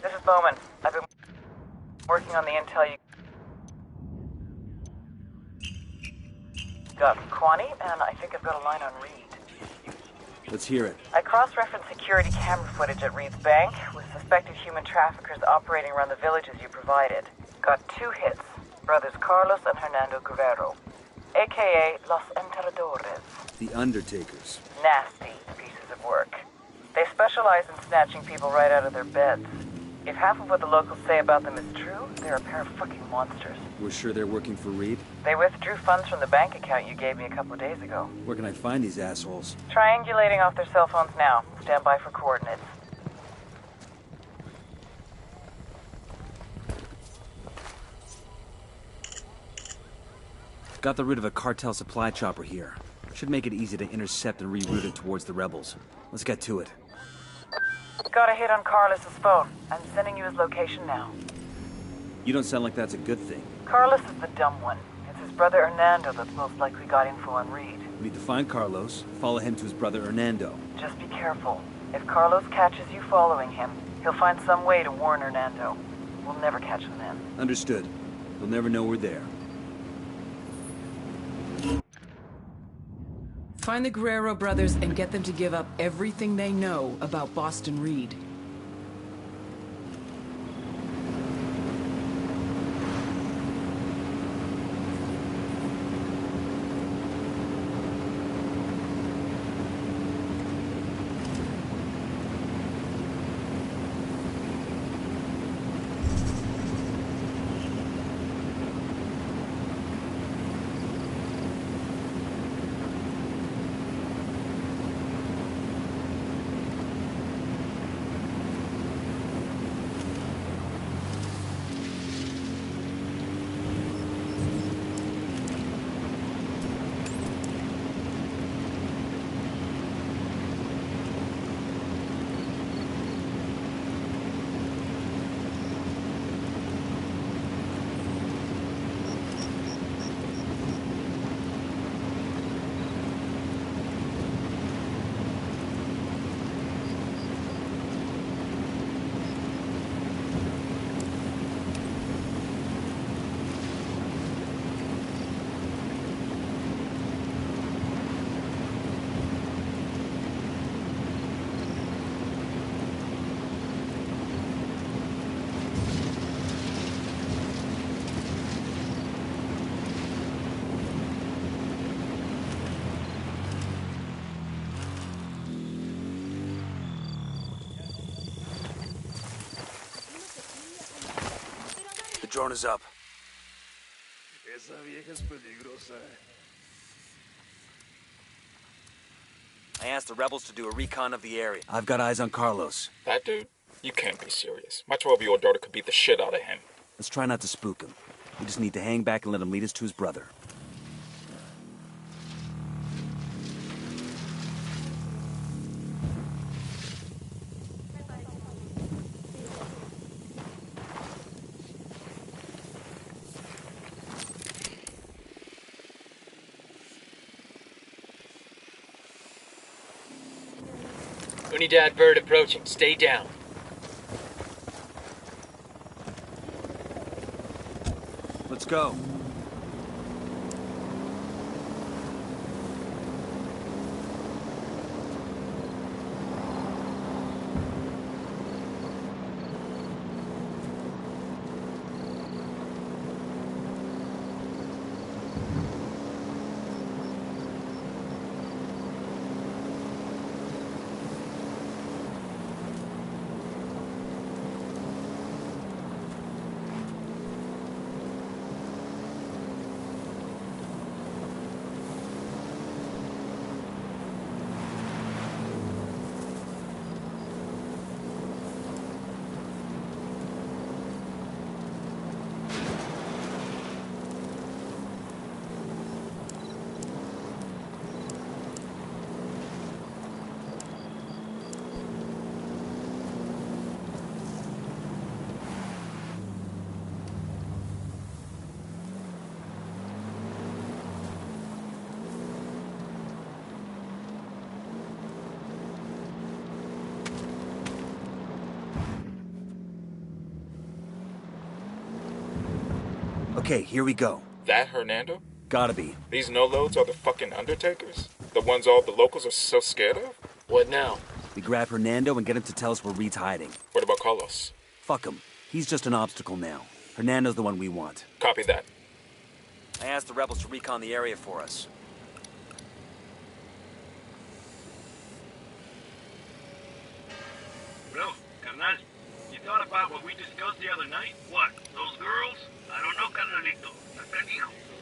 This is Bowman. I've been working on the intel you got from Kwani, and I think I've got a line on Reed. Let's hear it. I cross-referenced security camera footage at Reed's bank with suspected human traffickers operating around the villages you provided. Got 2 hits, brothers Carlos and Hernando Guerrero, a.k.a. Los Enterradores. The Undertakers. Nasty pieces of work. They specialize in snatching people right out of their beds. If half of what the locals say about them is true, they're a pair of fucking monsters. We're sure they're working for Reed? They withdrew funds from the bank account you gave me a couple of days ago. Where can I find these assholes? Triangulating off their cell phones now. Stand by for coordinates. Got the route of a cartel supply chopper here. Should make it easy to intercept and reroute it towards the rebels. Let's get to it. Got a hit on Carlos's phone. I'm sending you his location now. You don't sound like that's a good thing. Carlos is the dumb one. It's his brother Hernando that's most likely got info on Reed. We need to find Carlos, follow him to his brother Hernando. Just be careful. If Carlos catches you following him, He'll find some way to warn Hernando. We'll never catch him then. Understood. They'll never know we're there. Find the Guerrero brothers and get them to give up everything they know about Boston Reed. The drone is up. Esa vieja es peligrosa. I asked the rebels to do a recon of the area. I've got eyes on Carlos. That dude? You can't be serious. My 12-year-old daughter could beat the shit out of him. Let's try not to spook him. We just need to hang back and let him lead us to his brother. Unidad bird approaching. Stay down. Let's go. Okay, here we go. That Hernando? Gotta be. These no-loads are the fucking Undertakers? The ones all the locals are so scared of? What now? We grab Hernando and get him to tell us where Reed's hiding. What about Carlos? Fuck him. He's just an obstacle now. Hernando's the one we want. Copy that. I asked the rebels to recon the area for us. Bro, carnal, you thought about what we discussed the other night? What, those girls? I don't know, carnalito.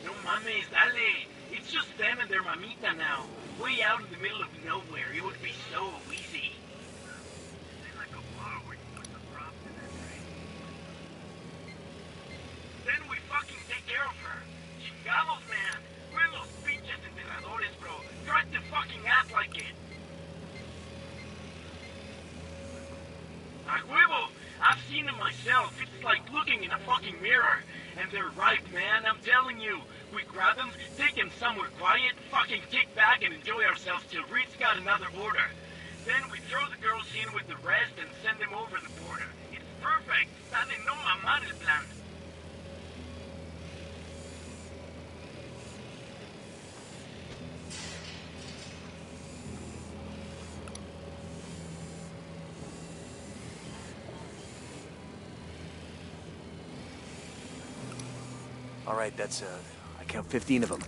No mames, dale. It's just them and their mamita now. Way out in the middle of nowhere. It would be so easy. Then we fucking take care of her. Chingados, man. We're los pinches enterradores, bro. Try to fucking act like it. A huevo! I've seen it myself. It's like looking in a fucking mirror. And they're right, man. I'm telling you. We grab them, take them somewhere quiet, fucking kick back and enjoy ourselves till Reed's got another order. Then we throw the girls in with the rest and send them over the border. It's perfect. Está de no mamar el plan. All right, that's, I count 15 of them.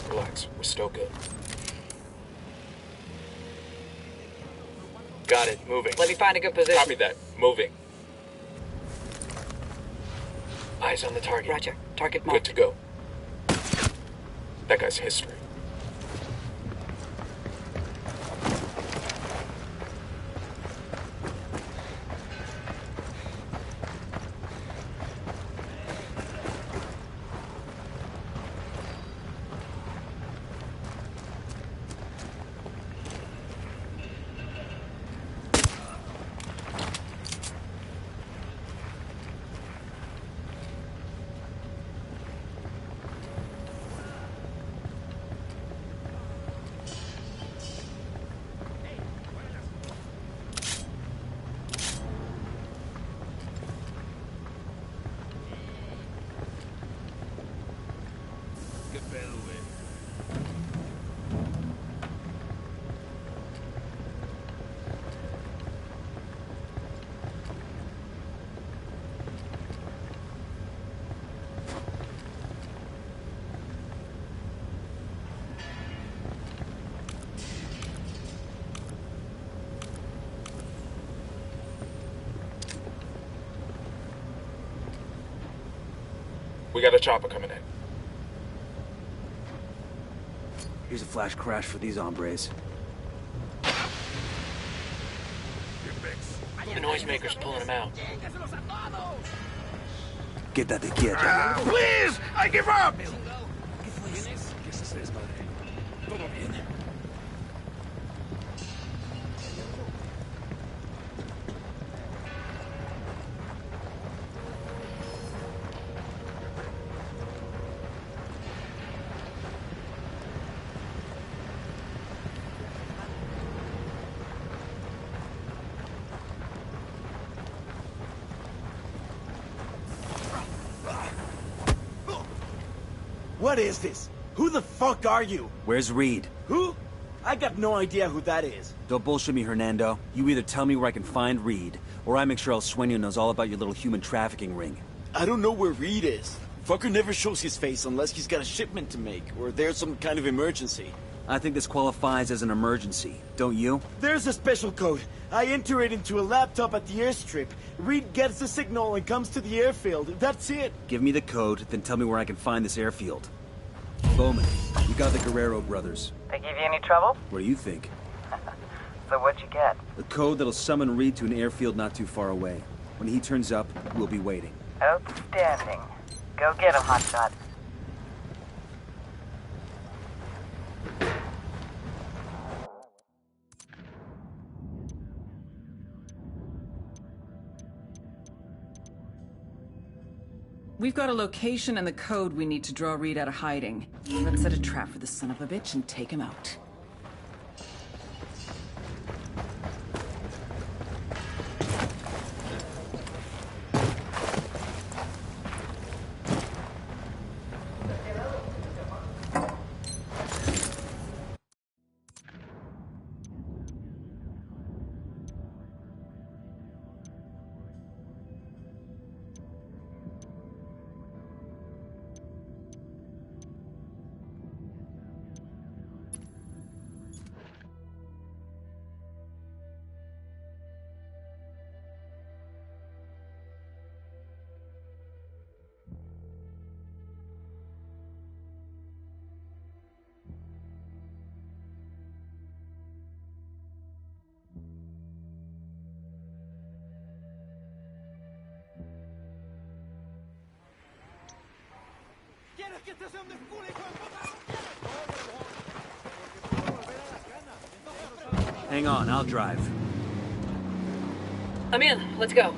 Relax, we're still good. Got it, moving. Let me find a good position. Copy that, moving. Eyes on the target. Roger. Target Good marked. to go. That guy's history. We got a chopper coming in. Here's a flash crash for these hombres. The noisemaker's pulling him out. Quédate quieta. Please! I give up! What is this? Who the fuck are you? Where's Reed? Who? I got no idea who that is. Don't bullshit me, Hernando. You either tell me where I can find Reed, or I make sure El Sueño knows all about your little human trafficking ring. I don't know where Reed is. Fucker never shows his face unless he's got a shipment to make, or there's some kind of emergency. I think this qualifies as an emergency, don't you? There's a special code. I enter it into a laptop at the airstrip. Reed gets the signal and comes to the airfield. That's it. Give me the code, then tell me where I can find this airfield. Bowman, you got the Guerrero brothers. They give you any trouble? What do you think? So what'd you get? The code that'll summon Reed to an airfield not too far away. When he turns up, we'll be waiting. Outstanding. Go get him, hotshot. We've got a location and the code we need to draw Reed out of hiding. Let's set a trap for the son of a bitch and take him out. Hang on, I'll drive. I'm in. Let's go.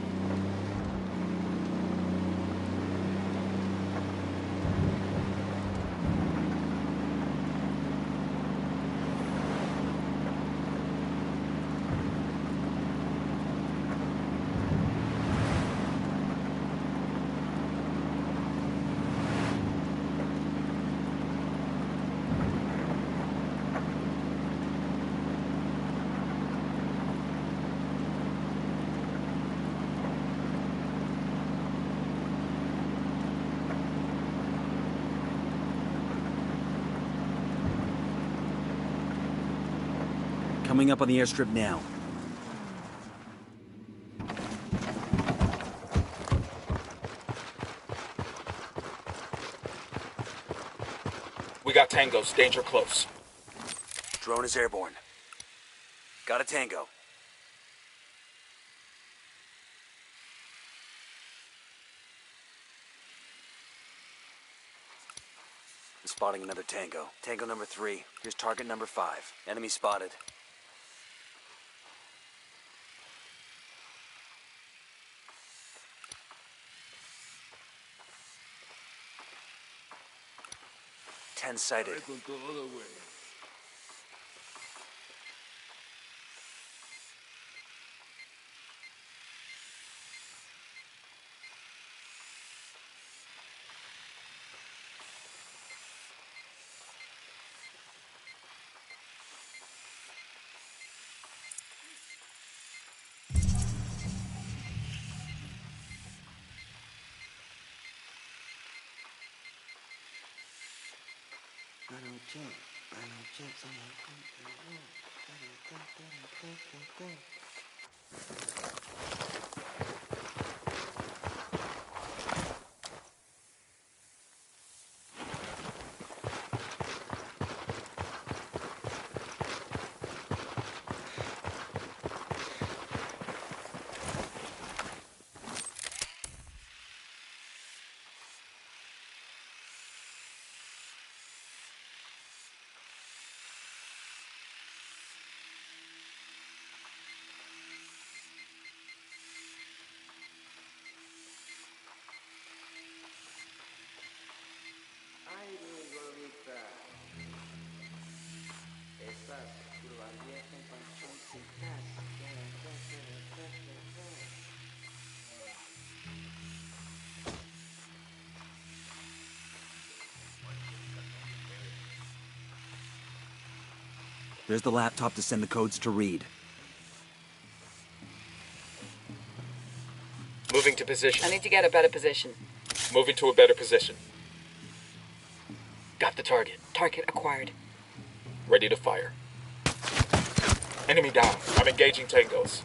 Coming up on the airstrip now. We got tangos. Danger close. Drone is airborne. Got a tango. I'm spotting another tango. Tango number 3. Here's target number 5. Enemy spotted. Ten sighted. There's the laptop to send the codes to Reed. Moving to position. I need to get a better position. Moving to a better position. Got the target. Target acquired. Ready to fire. Enemy down. I'm engaging tangos.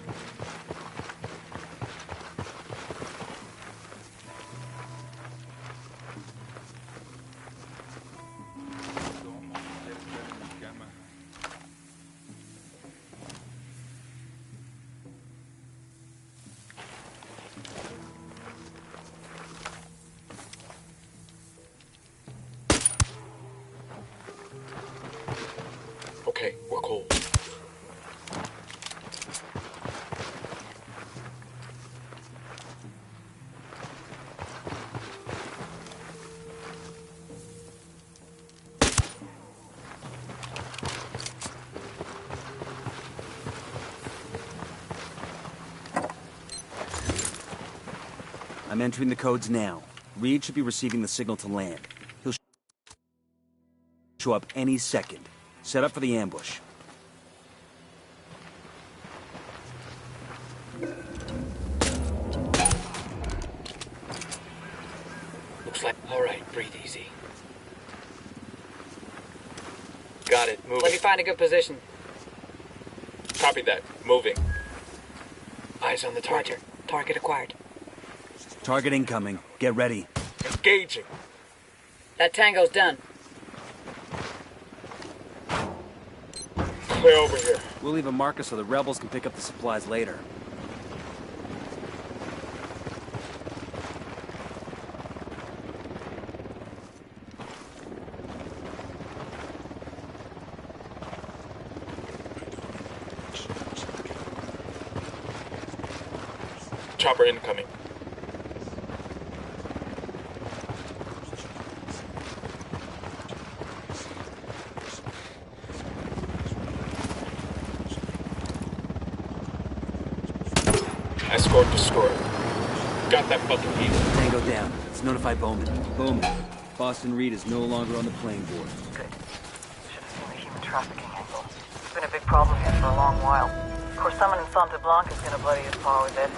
Okay, we're cool. I'm entering the codes now. Reed should be receiving the signal to land. He'll show up any second. Set up for the ambush. Looks like... Alright, breathe easy. Got it. Moving. Let me find a good position. Copy that. Moving. Eyes on the target. Target acquired. Target incoming. Get ready. Engaging. That tango's done. Way over here. We'll leave a marker so the rebels can pick up the supplies later. Chopper incoming. Escort destroyed. Got that fucking heat. Tango down. Let's notify Bowman. Bowman, Boston Reed is no longer on the playing board. Good. Should have seen the human trafficking angle. It's been a big problem here for a long while. Of course, someone in Santa Blanca's gonna bloody his paw with it.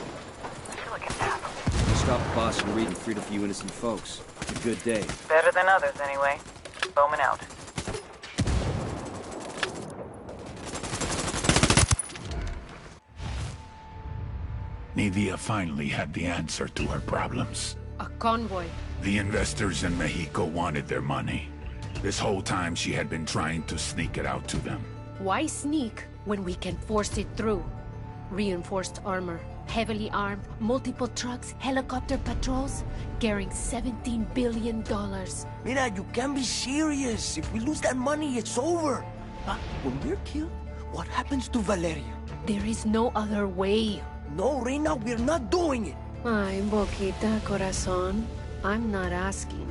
I feel like an asshole. We stopped Boston Reed and freed a few innocent folks. It's a good day. Better than others, anyway. Bowman out. Nidia finally had the answer to her problems. A convoy. The investors in Mexico wanted their money. This whole time she had been trying to sneak it out to them. Why sneak when we can force it through? Reinforced armor, heavily armed, multiple trucks, helicopter patrols, carrying $17 billion. Mira, you can't be serious. If we lose that money, it's over. When we're killed, what happens to Valeria? There is no other way. No, Reina, we're not doing it. Ay, Boquita, corazón. I'm not asking.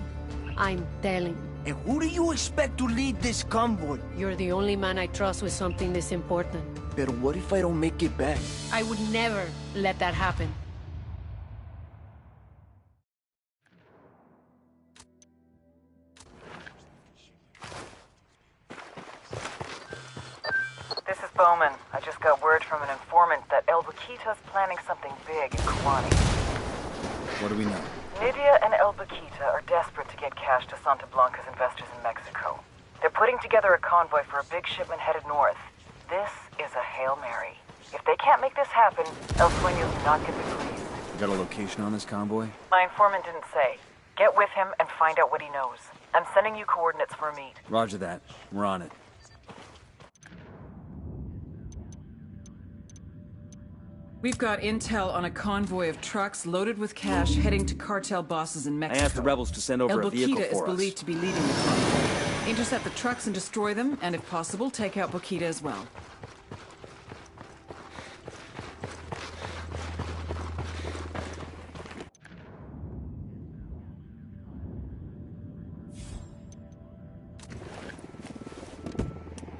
I'm telling. And who do you expect to lead this convoy? You're the only man I trust with something this important. But what if I don't make it back? I would never let that happen. This is Bowman. I just got word from an informant that El Baquita's planning something big in Kuwani. What do we know? Nidia and El Baquita are desperate to get cash to Santa Blanca's investors in Mexico. They're putting together a convoy for a big shipment headed north. This is a Hail Mary. If they can't make this happen, El Sueño's not gonna be pleased. You got a location on this convoy? My informant didn't say. Get with him and find out what he knows. I'm sending you coordinates for a meet. Roger that. We're on it. We've got intel on a convoy of trucks loaded with cash heading to cartel bosses in Mexico. I asked the rebels to send over a vehicle for us. El Boquita is believed to be leading the convoy. Intercept the trucks and destroy them, and if possible, take out Boquita as well.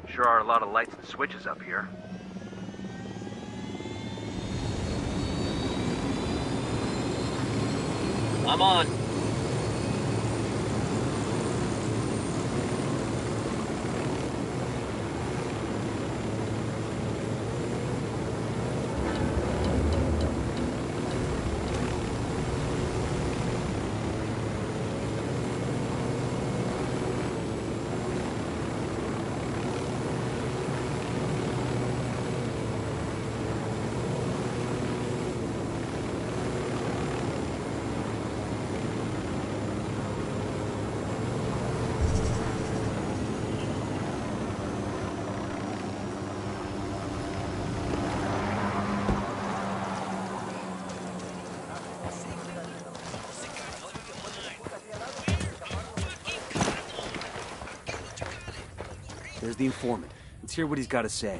Sure are a lot of lights and switches up here. I'm on. There's the informant. Let's hear what he's got to say.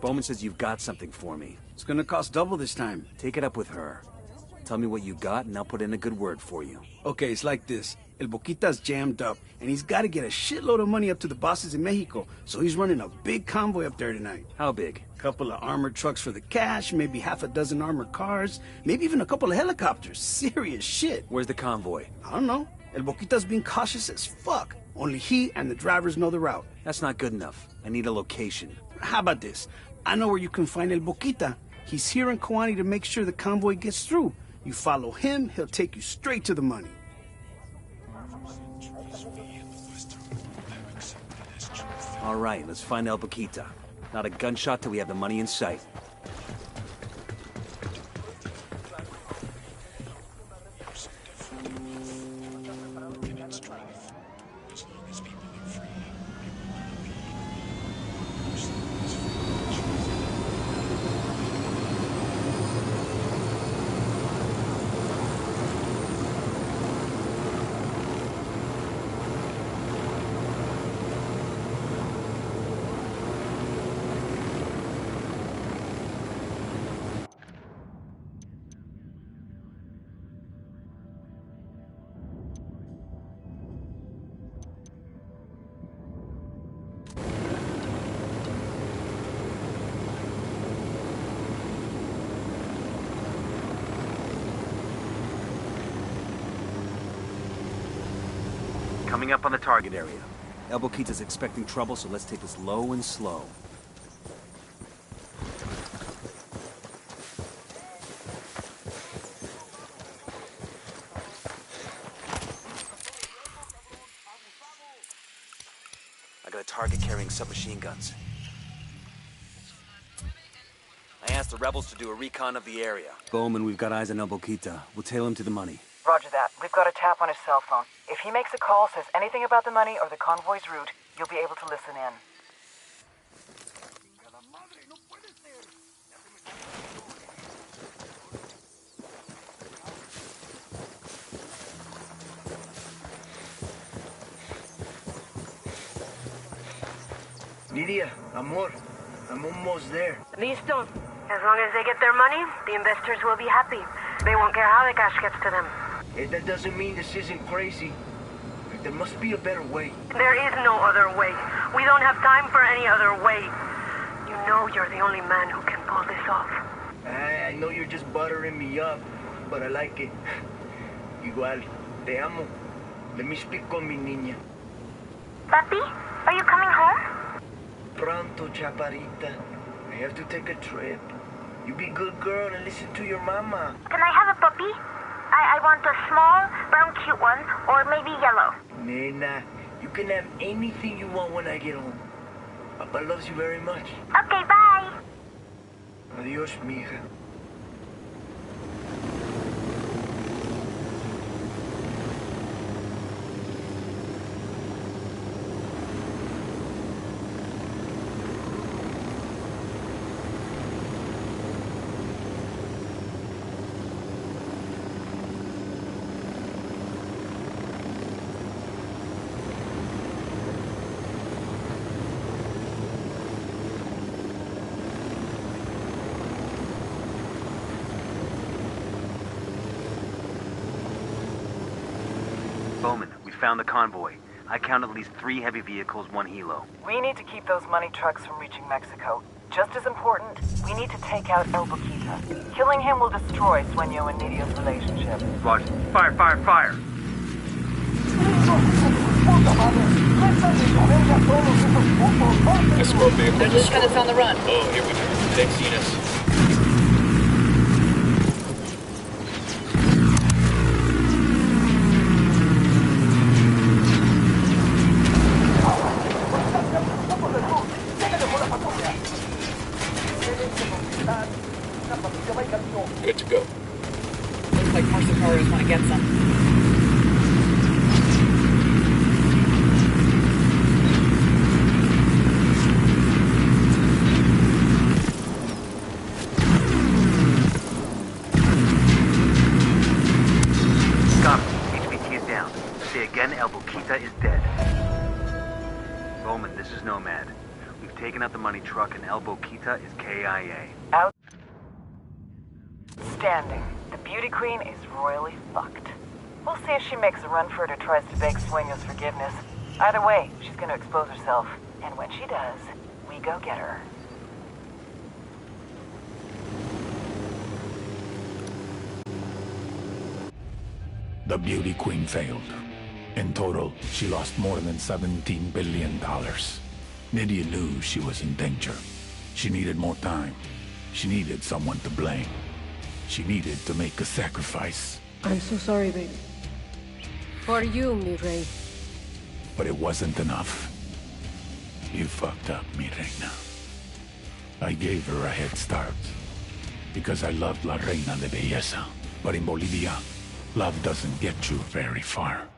Bowman says you've got something for me. It's gonna cost double this time. Take it up with her. Tell me what you got, and I'll put in a good word for you. Okay, it's like this. El Boquita's jammed up, and he's got to get a shitload of money up to the bosses in Mexico, so he's running a big convoy up there tonight. How big? A couple of armored trucks for the cash, maybe half a dozen armored cars, maybe even a couple of helicopters. Serious shit. Where's the convoy? I don't know. El Boquita's being cautious as fuck. Only he and the drivers know the route. That's not good enough. I need a location. How about this? I know where you can find El Boquita. He's here in Kuwani to make sure the convoy gets through. You follow him, he'll take you straight to the money. All right, let's find El Boquita. Not a gunshot till we have the money in sight. Coming up on the target area. El Boquita's expecting trouble, so let's take this low and slow. I got a target carrying submachine guns. I asked the rebels to do a recon of the area. Bowman, we've got eyes on El Boquita. We'll tail him to the money. Roger that. We've got a tap on his cell phone. If he makes a call, says anything about the money or the convoy's route, you'll be able to listen in. Lydia, amor, I'm almost there. Listo. As long as they get their money, the investors will be happy. They won't care how the cash gets to them. That doesn't mean this isn't crazy. There must be a better way. There is no other way. We don't have time for any other way. You know you're the only man who can pull this off. I know you're just buttering me up, but I like it. Igual, te amo. Let me speak con mi niña. Papi, are you coming home? Pronto, chaparita. I have to take a trip. You be good girl and listen to your mama. Can I have a puppy? I want a small, brown, cute one, or maybe yellow. Nena, you can have anything you want when I get home. Papa loves you very much. Okay, bye. Adios, mija. Bowman, we found the convoy. I count at least 3 heavy vehicles, 1 helo. We need to keep those money trucks from reaching Mexico. Just as important, we need to take out El Boquita. Killing him will destroy Sueño and Nidio's relationship. Roger. Fire, fire, fire! Escort vehicle. There's lieutenants on the run. Oh, here we go. They've seen us. Good to go. Looks like more Sicarios want to get some. Got him. HVT is down. Say again, El Boquita is dead. Bowman, this is Nomad. We've taken out the money truck and El Boquita is KIA. Outstanding. The beauty queen is royally fucked. We'll see if she makes a run for it or tries to beg Sueño's forgiveness. Either way, she's gonna expose herself. And when she does, we go get her. The beauty queen failed. In total, she lost more than $17 billion. Nydia knew she was in danger. She needed more time. She needed someone to blame. She needed to make a sacrifice. I'm so sorry, baby. For you, mi rey. But it wasn't enough. You fucked up, mi reina. I gave her a head start. Because I loved La Reina de Belleza. But in Bolivia, love doesn't get you very far.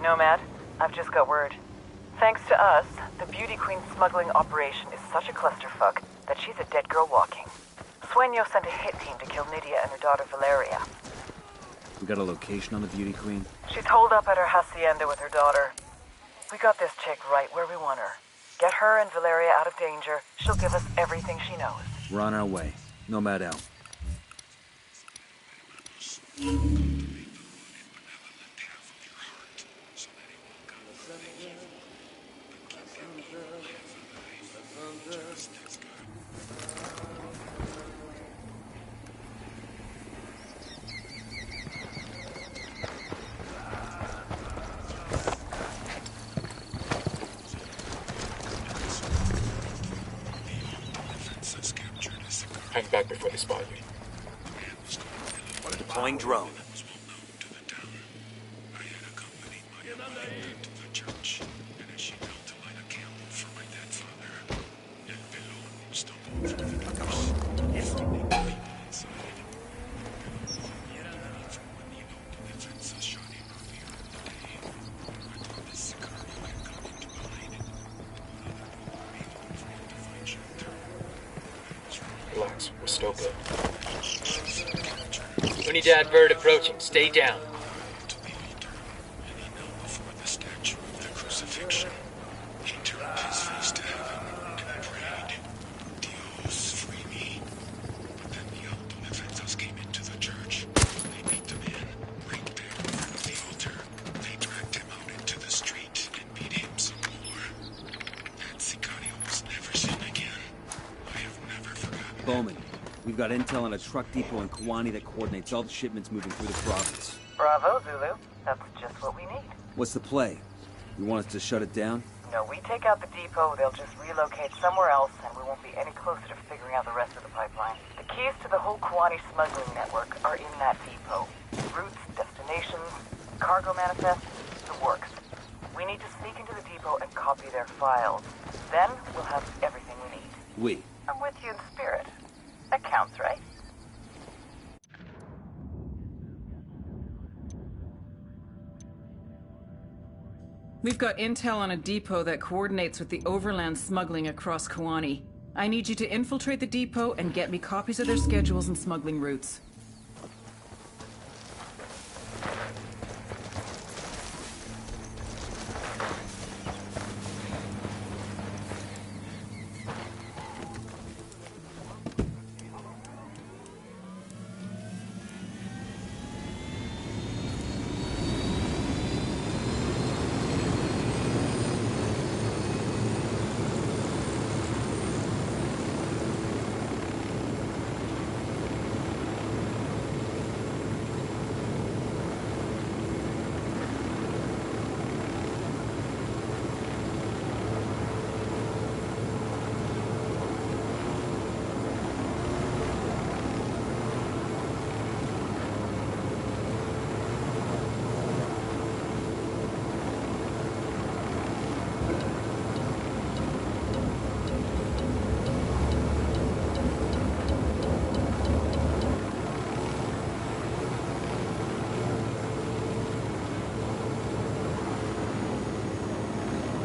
Nomad, I've just got word. Thanks to us, the Beauty Queen smuggling operation is such a clusterfuck that she's a dead girl walking. Sueño sent a hit team to kill Nydia and her daughter Valeria. We got a location on the Beauty Queen? She's holed up at her hacienda with her daughter. We got this chick right where we want her. Get her and Valeria out of danger. She'll give us everything she knows. We're on our way. Nomad out. Hang back before they spot you. Deploying drone. Relax, we're still good. Unidad bird approaching. Stay down. Bowman, we've got intel on a truck depot in Kawani that coordinates all the shipments moving through the province. Bravo, Zulu. That's just what we need. What's the play? You want us to shut it down? No, we take out the depot, they'll just relocate somewhere else, and we won't be any closer to figuring out the rest of the pipeline. The keys to the whole Kawani smuggling network are in that depot. Routes, destinations, cargo manifests, the works. We need to sneak into the depot and copy their files. Then we'll have everything we need. We? I'm with you in spirit. That counts, right? We've got intel on a depot that coordinates with the overland smuggling across Kawani. I need you to infiltrate the depot and get me copies of their schedules and smuggling routes.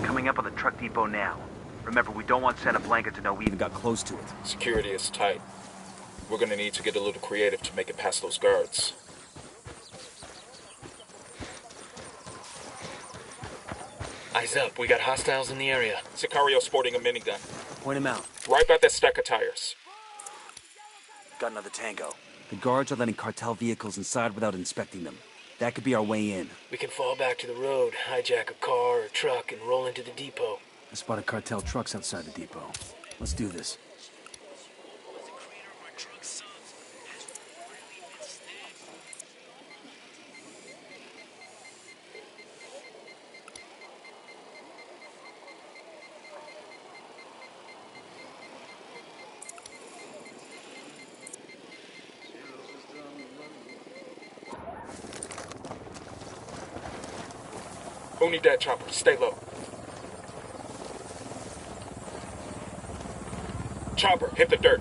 Coming up on the truck depot now. Remember, we don't want Santa Blanca to know we even got close to it. Security is tight. We're gonna need to get a little creative to make it past those guards. Eyes up, we got hostiles in the area. Sicario sporting a minigun. Point him out. Right by that stack of tires. Got another tango. The guards are letting cartel vehicles inside without inspecting them. That could be our way in. We can fall back to the road, hijack a car or truck, and roll into the depot. I spotted cartel trucks outside the depot. Let's do this. Unidad chopper, stay low. Chopper, hit the dirt.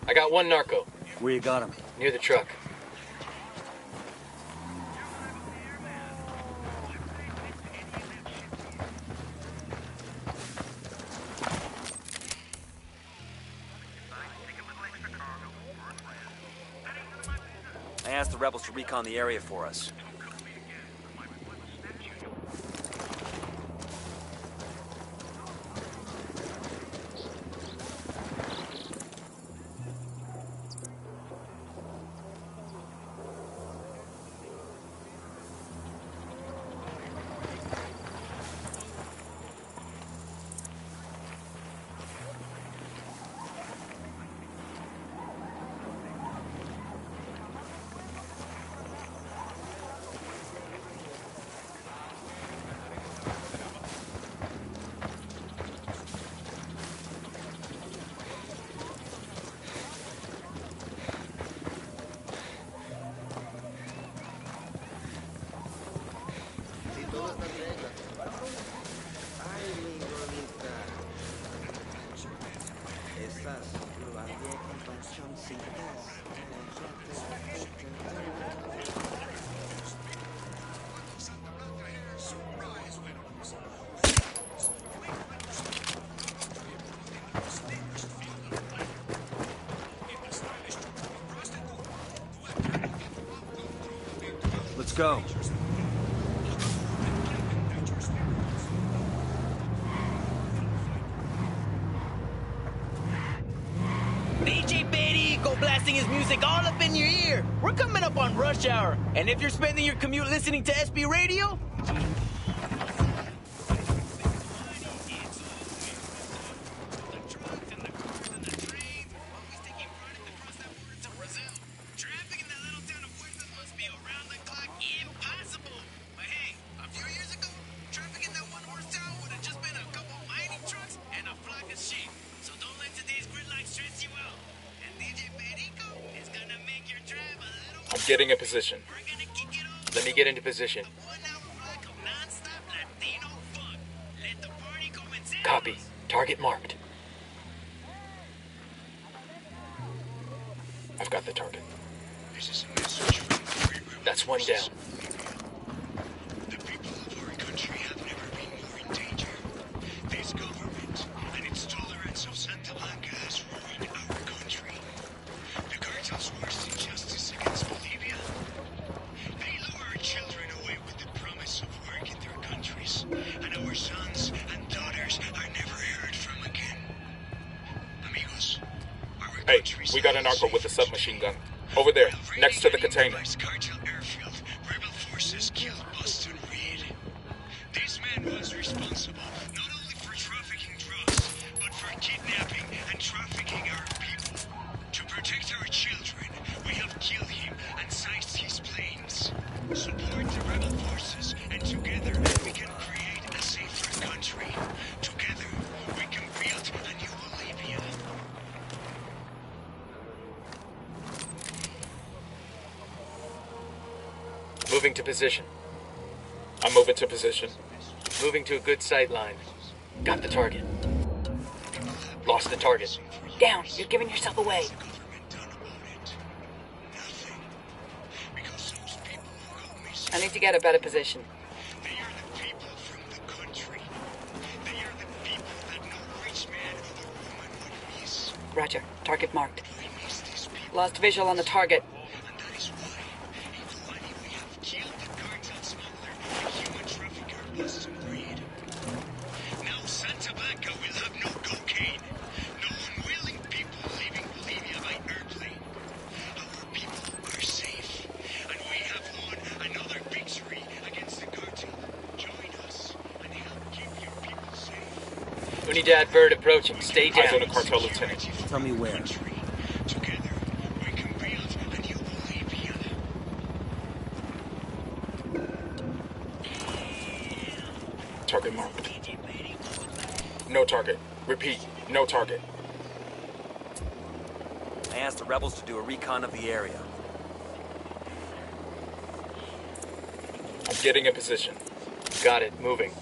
I got one narco. Where you got him? Near the truck. I asked the rebels to recon the area for us. Let's go. DJ Perico blasting his music all up in your ear. We're coming up on rush hour. And if you're spending your commute listening to SB Radio, Getting in position. Let me get into position. Copy. Target marked. I've got the target. That's one down. The people of our country have never been more in danger. This government and its tolerance of Santa Blanca has ruined our country. The cartel's worst injustice against Bolivia. They lure our children away with the promise of work in their countries, and our sons and daughters are never heard from again. Amigos, hey, we got a narco with a submachine gun. Over there, next to the container. Cartel airfield, rebel forces killed Boston Reed. This man was responsible not only for trafficking drugs, but for kidnapping and trafficking our people. To protect our children, we have killed him and seized his planes. Support the rebel forces, and together we can create a safer country. Together we can build a new Bolivia. Moving to position. I'm moving to position. Moving to a good sight line. Got the target. Lost the target. Down. You're giving yourself away. I need to get a better position. They are the people from the country. They are the people that no rich man or woman would miss. Roger. Target marked. Lost visual on the target. And that is why, in Fulani, we have killed the cartel smuggler and human trafficker Boston Reed. Now Santa Blanca will have no cocaine, no unwilling people leaving Bolivia by airplane. Our people are safe, and we have won another victory against the cartel. Join us and help keep your people safe. Unidad bird approaching. Stay down. Eyes on the cartel lieutenant. Tell me where. Together, we can build a new Bolivia. Target marked. No target. Repeat, no target. I asked the rebels to do a recon of the area. I'm getting in position. Got it. Moving.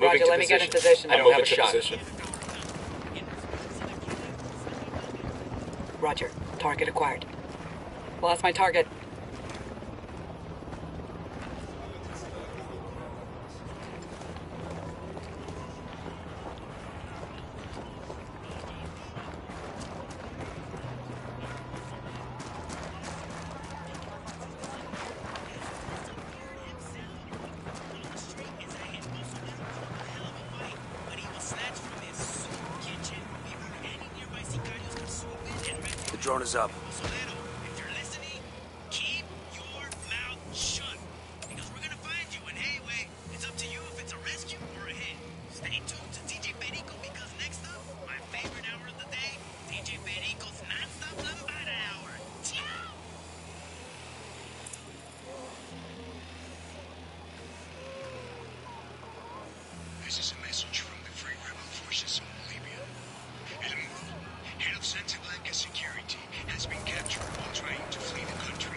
Roger, let me get in position. I don't have a shot. Position. Roger. Target acquired. Lost my target. The drone is up. This is a message from the Free Rebel Forces of Bolivia. El Muro, head of Santa Blanca security, has been captured while trying to flee the country.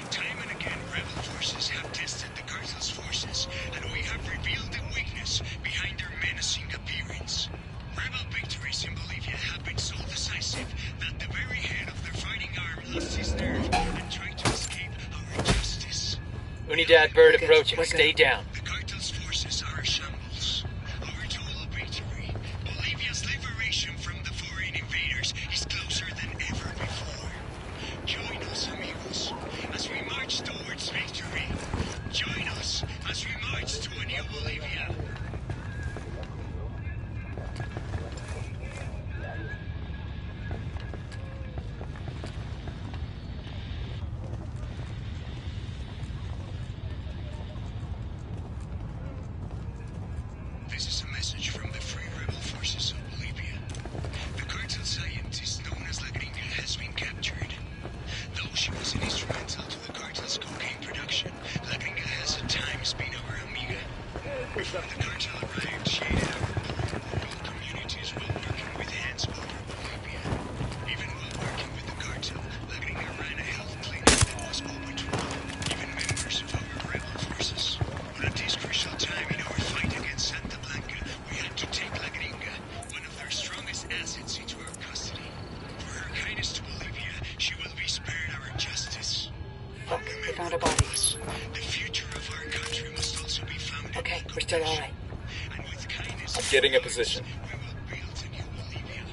Time and again, rebel forces have tested the cartel's forces, and we have revealed the weakness behind their menacing appearance. Rebel victories in Bolivia have been so decisive that the very head of their fighting arm lost his nerve and tried to escape our justice. Unidad bird approaching. Stay down. The cartel's forces are a shambles. Our total victory, Bolivia's liberation from the foreign invaders, is closer than ever before. Join us, amigos, as we march towards victory. Join us as we march to a new Bolivia. This is a message from the Free Rebel Forces of Bolivia. The cartel scientist known as La Gringa has been captured. Though she wasn't instrumental to the cartel's cocaine production, La Gringa has at times been our amiga. Before the cartel arrived, she aided our rural communities while working with hands all over Bolivia. Even while working with the cartel, La Gringa ran a health clinic that was open to all, even members of our rebel forces. But at this crucial time in our fight against Santa Blanca, we had to take La Gringa, one of their strongest assets, into our custody. For her kindness to Bolivia, she will be spared our justice. Fuck, we found a body. The future of our country must also be founded. Okay, we're still alright. And with kindness, I'm getting a position. we will build a new Bolivia.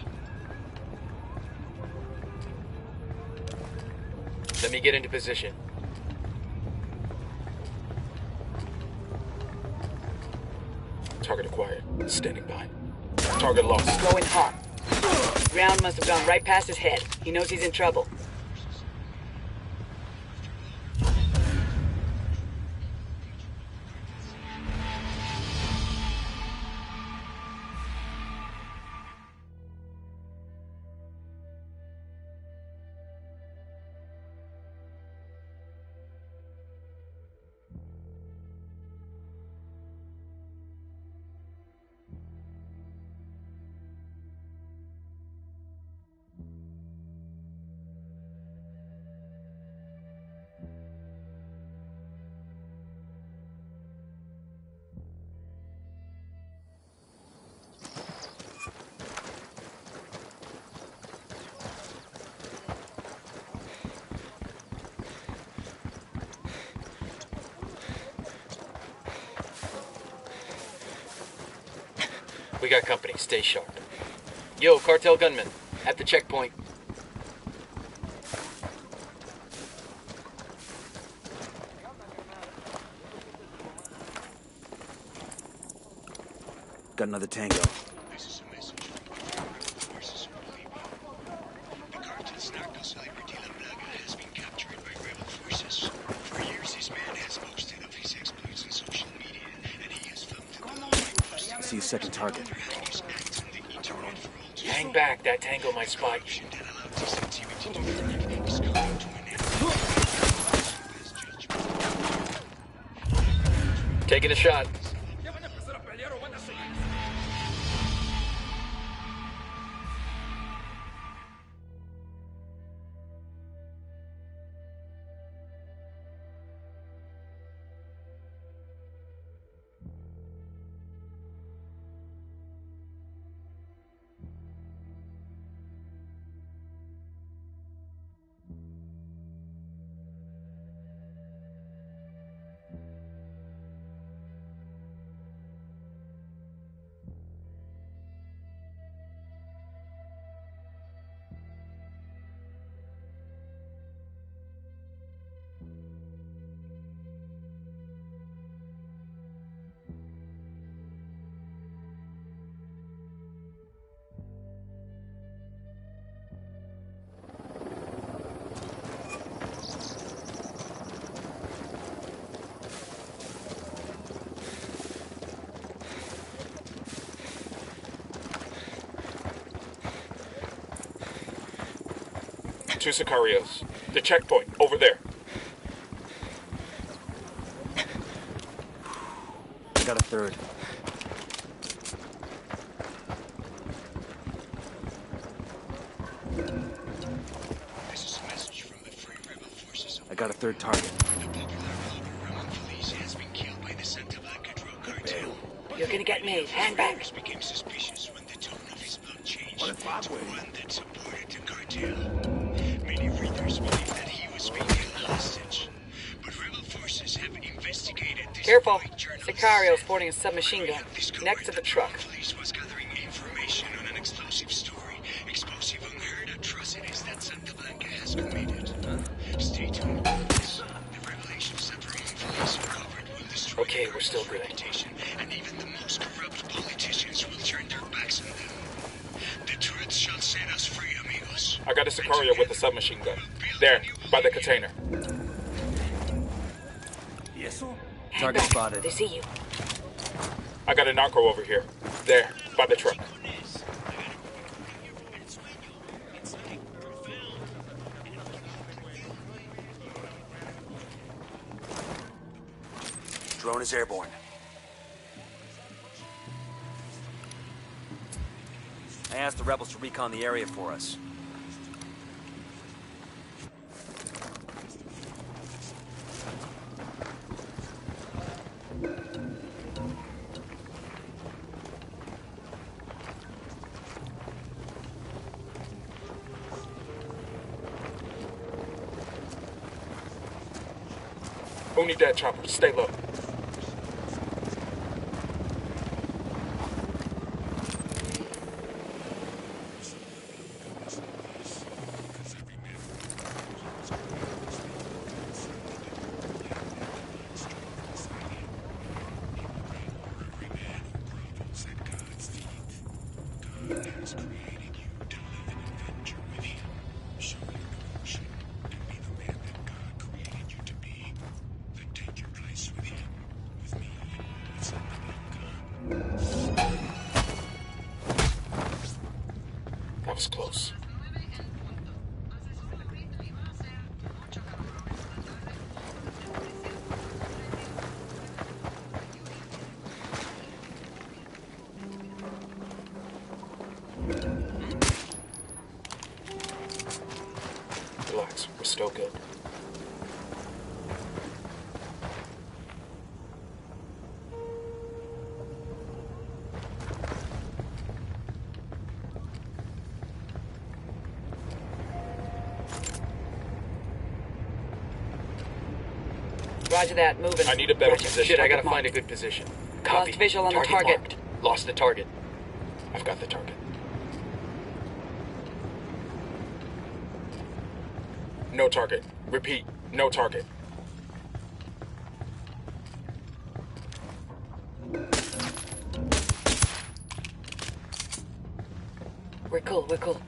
Let me get into position. Target acquired. Standing by. Target lost. Going hot. Round must have gone right past his head. He knows he's in trouble. We got company. Stay sharp. Yo, cartel gunman. At the checkpoint. Got another tango. This is a message from the Free Rebel Forces of Bolivia. The cartel's narco celebrity La Plaga has been captured by rebel forces. For years, this man has boasted of his exploits on social media, and he has filmed the I see a second target. Hang back. That tango might spot you. Taking a shot. 2 Sicarios. The checkpoint, over there. I got a third. This is a message from the Free Rebel forces. I got a third target. The popular blogger Ramon Feliz has been killed by the Santa Blanca drug cartel. You're gonna get me. Hand back. Readers became suspicious when the tone of his blog changed to one that supported the cartel. Many readers believe that he was being held hostage. But rebel forces have investigated this. Careful. Sicario sporting a submachine gun next to the truck. Police was gathering information on an explosive story. Explosive unheard atrocities that Santa Blanca has committed. Stay tuned. The revelations that Ramon Feliz uncovered will destroy Okay, we're still good. reputation, and even the most corrupt politicians will turn their backs on them. The truth shall set us free, amigos. I got a Sicario with a submachine gun. There, by the container. Target spotted. They see you. I got a narco over here. There, by the truck. Drone is airborne. I asked the rebels to recon the area for us. Unidad chopper, stay low. That was close. Relax, we're still good. Roger that. Moving. I need a better position. Shit, I gotta find a good position. Copy. Lost visual on the target. Marked. Lost the target. I've got the target. No target. Repeat, no target. We're cool. We're cool.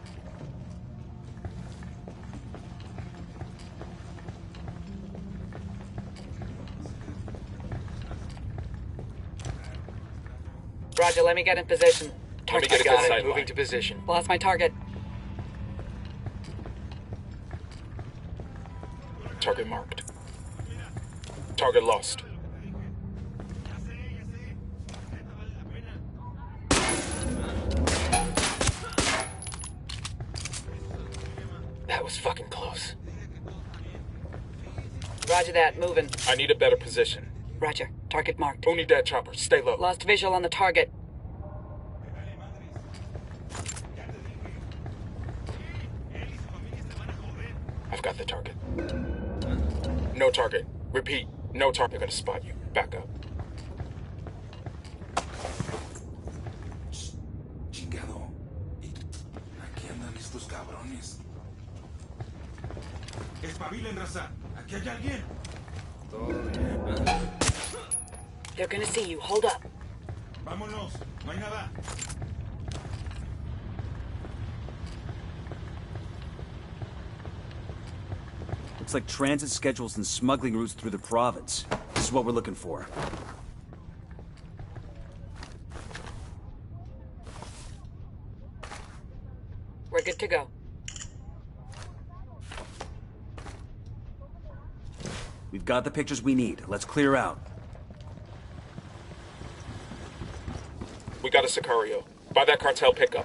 Roger, let me get in position. Let me get a good Got it. sight Moving line. to position. Lost my target. Target marked. Target lost. That was fucking close. Roger that. Moving. I need a better position. Roger. Target marked. Unidad chopper, stay low. Lost visual on the target. I've got the target. No target. Repeat, no target. They're gonna spot you. Back up. Chingado. Aquí andan estos cabrones. Espabilen, raza. Aquí hay alguien. Todo bien. They're gonna see you. Hold up. Vámonos. No hay nada. Looks like transit schedules and smuggling routes through the province. This is what we're looking for. We're good to go. We've got the pictures we need. Let's clear out. We got a Sicario. By that cartel pickup.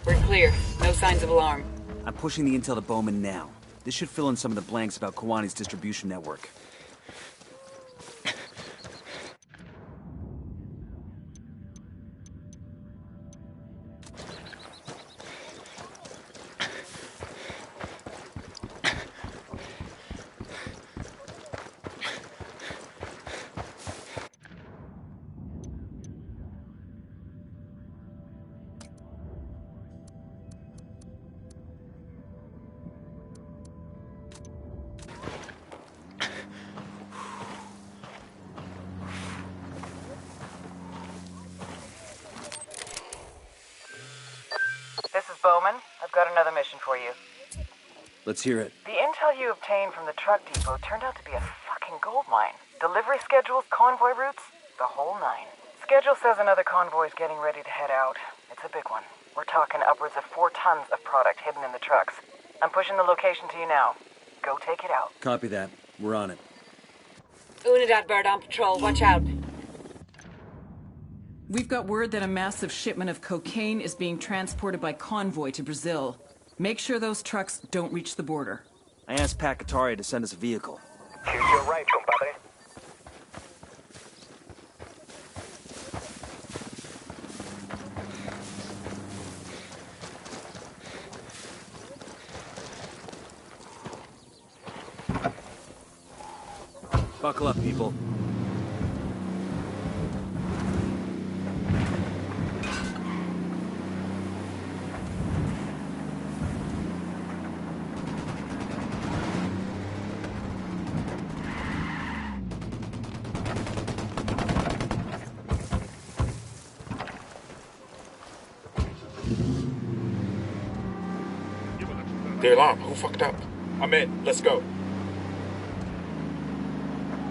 We're clear. No signs of alarm. I'm pushing the intel to Bowman now. This should fill in some of the blanks about Kawani's distribution network. This is Bowman. I've got another mission for you. Let's hear it. The intel you obtained from the truck depot turned out to be a fucking gold mine. Delivery schedules, convoy routes, the whole nine. Schedule says another convoy is getting ready to head out. It's a big one. We're talking upwards of 4 tons of product hidden in the trucks. I'm pushing the location to you now. Go take it out. Copy that. We're on it. Unidad bird on patrol. Watch out. We've got word that a massive shipment of cocaine is being transported by convoy to Brazil. Make sure those trucks don't reach the border. I asked Pat Katari to send us a vehicle. Here's your right, compadre. Buckle up, people. The alarm. Who fucked up? I'm in. Let's go.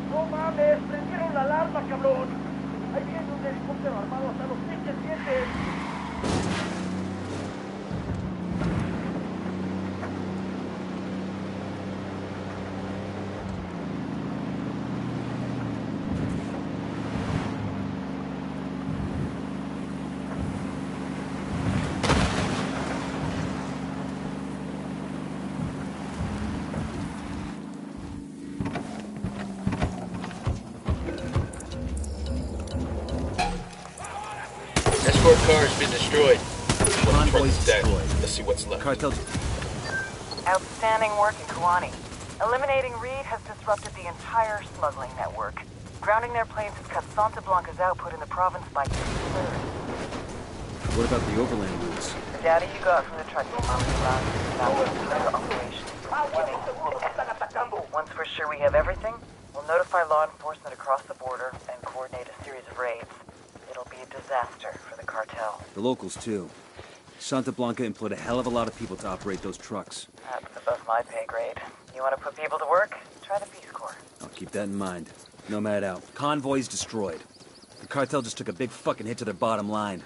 No mames, prendieron la alarma, cabrón. Ahí viene un helicóptero armado hasta los pinches dientes. Escort car's been destroyed. Convoy's dead. destroyed. Let's see what's left. Cartel's... Outstanding work in Kawani. Eliminating Reed has disrupted the entire smuggling network. Grounding their planes has cut Santa Blanca's output in the province by 2/3. What about the overland routes? The data you got from the truck depot allows you to map the entire operation. Once we're sure we have everything, we'll notify law enforcement across the border and coordinate a series of raids. It'll be a disaster for the cartel. The locals, too. Santa Blanca employed a hell of a lot of people to operate those trucks. That's above my pay grade. You want to put people to work? Try the Peace Corps. I'll keep that in mind. Nomad out. Convoy's destroyed. The cartel just took a big fucking hit to their bottom line.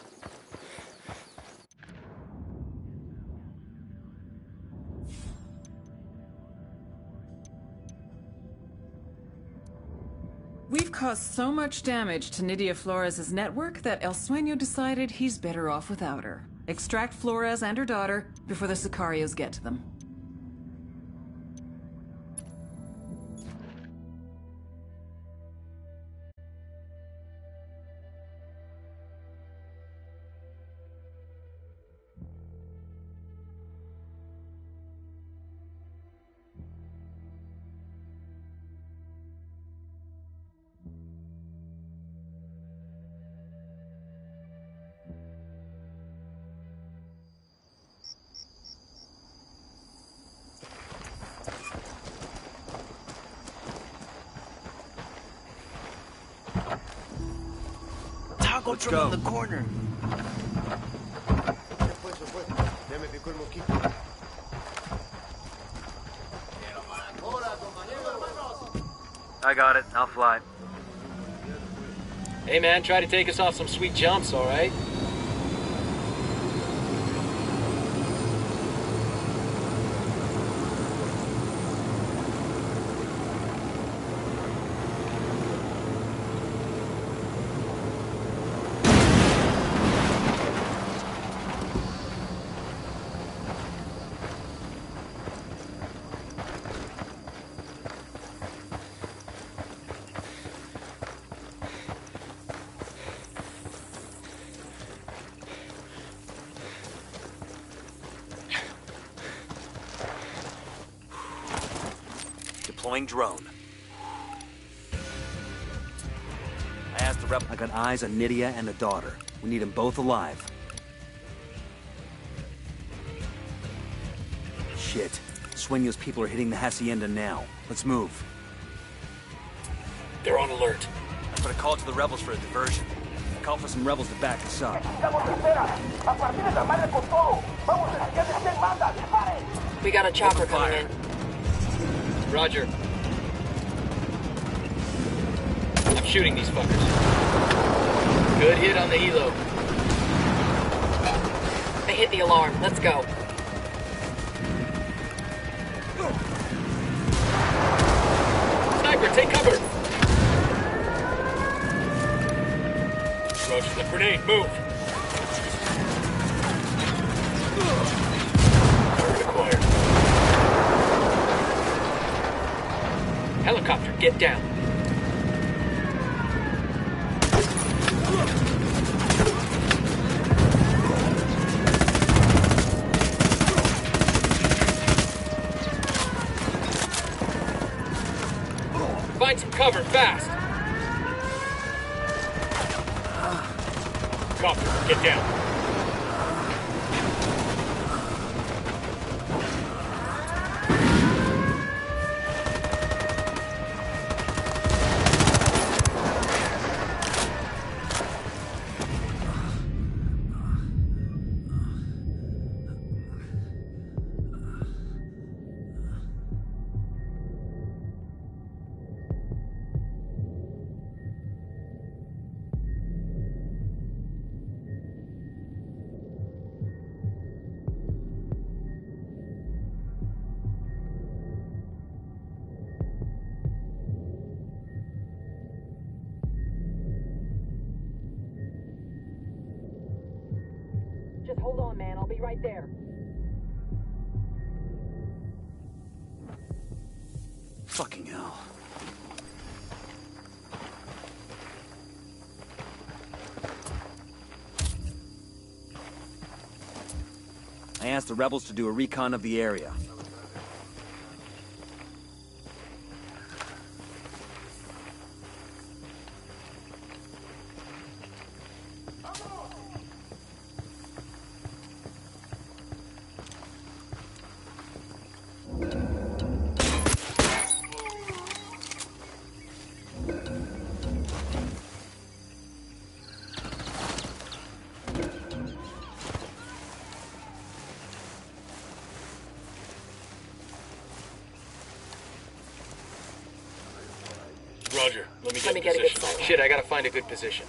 We've caused so much damage to Nydia Flores' network that El Sueño decided he's better off without her. Extract Flores and her daughter before the Sicarios get to them. Let's from go. the corner. I got it. I'll fly. Hey man, try to take us off some sweet jumps, alright? Deploying drone. I asked the rep. I got eyes on Nydia and the daughter. We need them both alive. Shit. Sueño's people are hitting the hacienda now. Let's move. They're on alert. I put a call to the rebels for a diversion. Call for some rebels to back us up. We got a chopper coming in. Roger. I'm shooting these fuckers. Good hit on the helo. They hit the alarm. Let's go. Sniper, take cover! Roger the grenade, move! Target acquired. Helicopter, get down. Find some cover, fast! Copter, get down. Just hold on, man. I'll be right there. Fucking hell. I asked the rebels to do a recon of the area. Roger, let me Let get me in get a good position. shot. Shit, I gotta find a good position.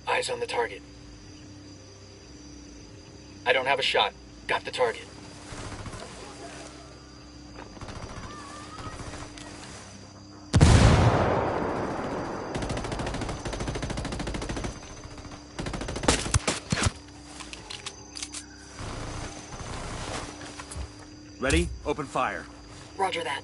Eyes on the target. I don't have a shot. Got the target. Ready? Open fire. Roger that.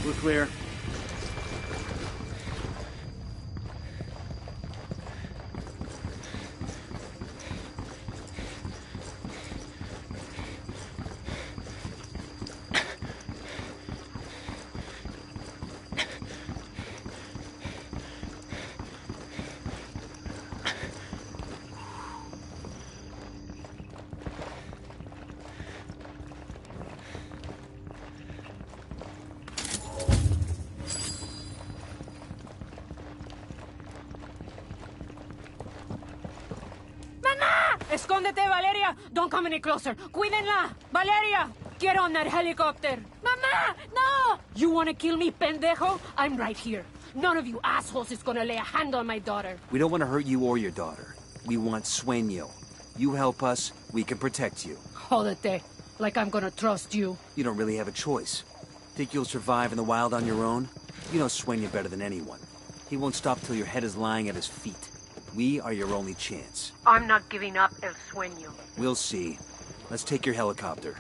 We're clear. Escóndete, Valeria! Don't come any closer. Cuídenla! Valeria! Get on that helicopter! Mama! No! You wanna kill me, pendejo? I'm right here. None of you assholes is gonna lay a hand on my daughter. We don't want to hurt you or your daughter. We want Sueño. You help us, we can protect you. Jódete. Like I'm gonna trust you. You don't really have a choice. Think you'll survive in the wild on your own? You know Sueño better than anyone. He won't stop till your head is lying at his feet. We are your only chance. I'm not giving up El Sueño. We'll see. Let's take your helicopter.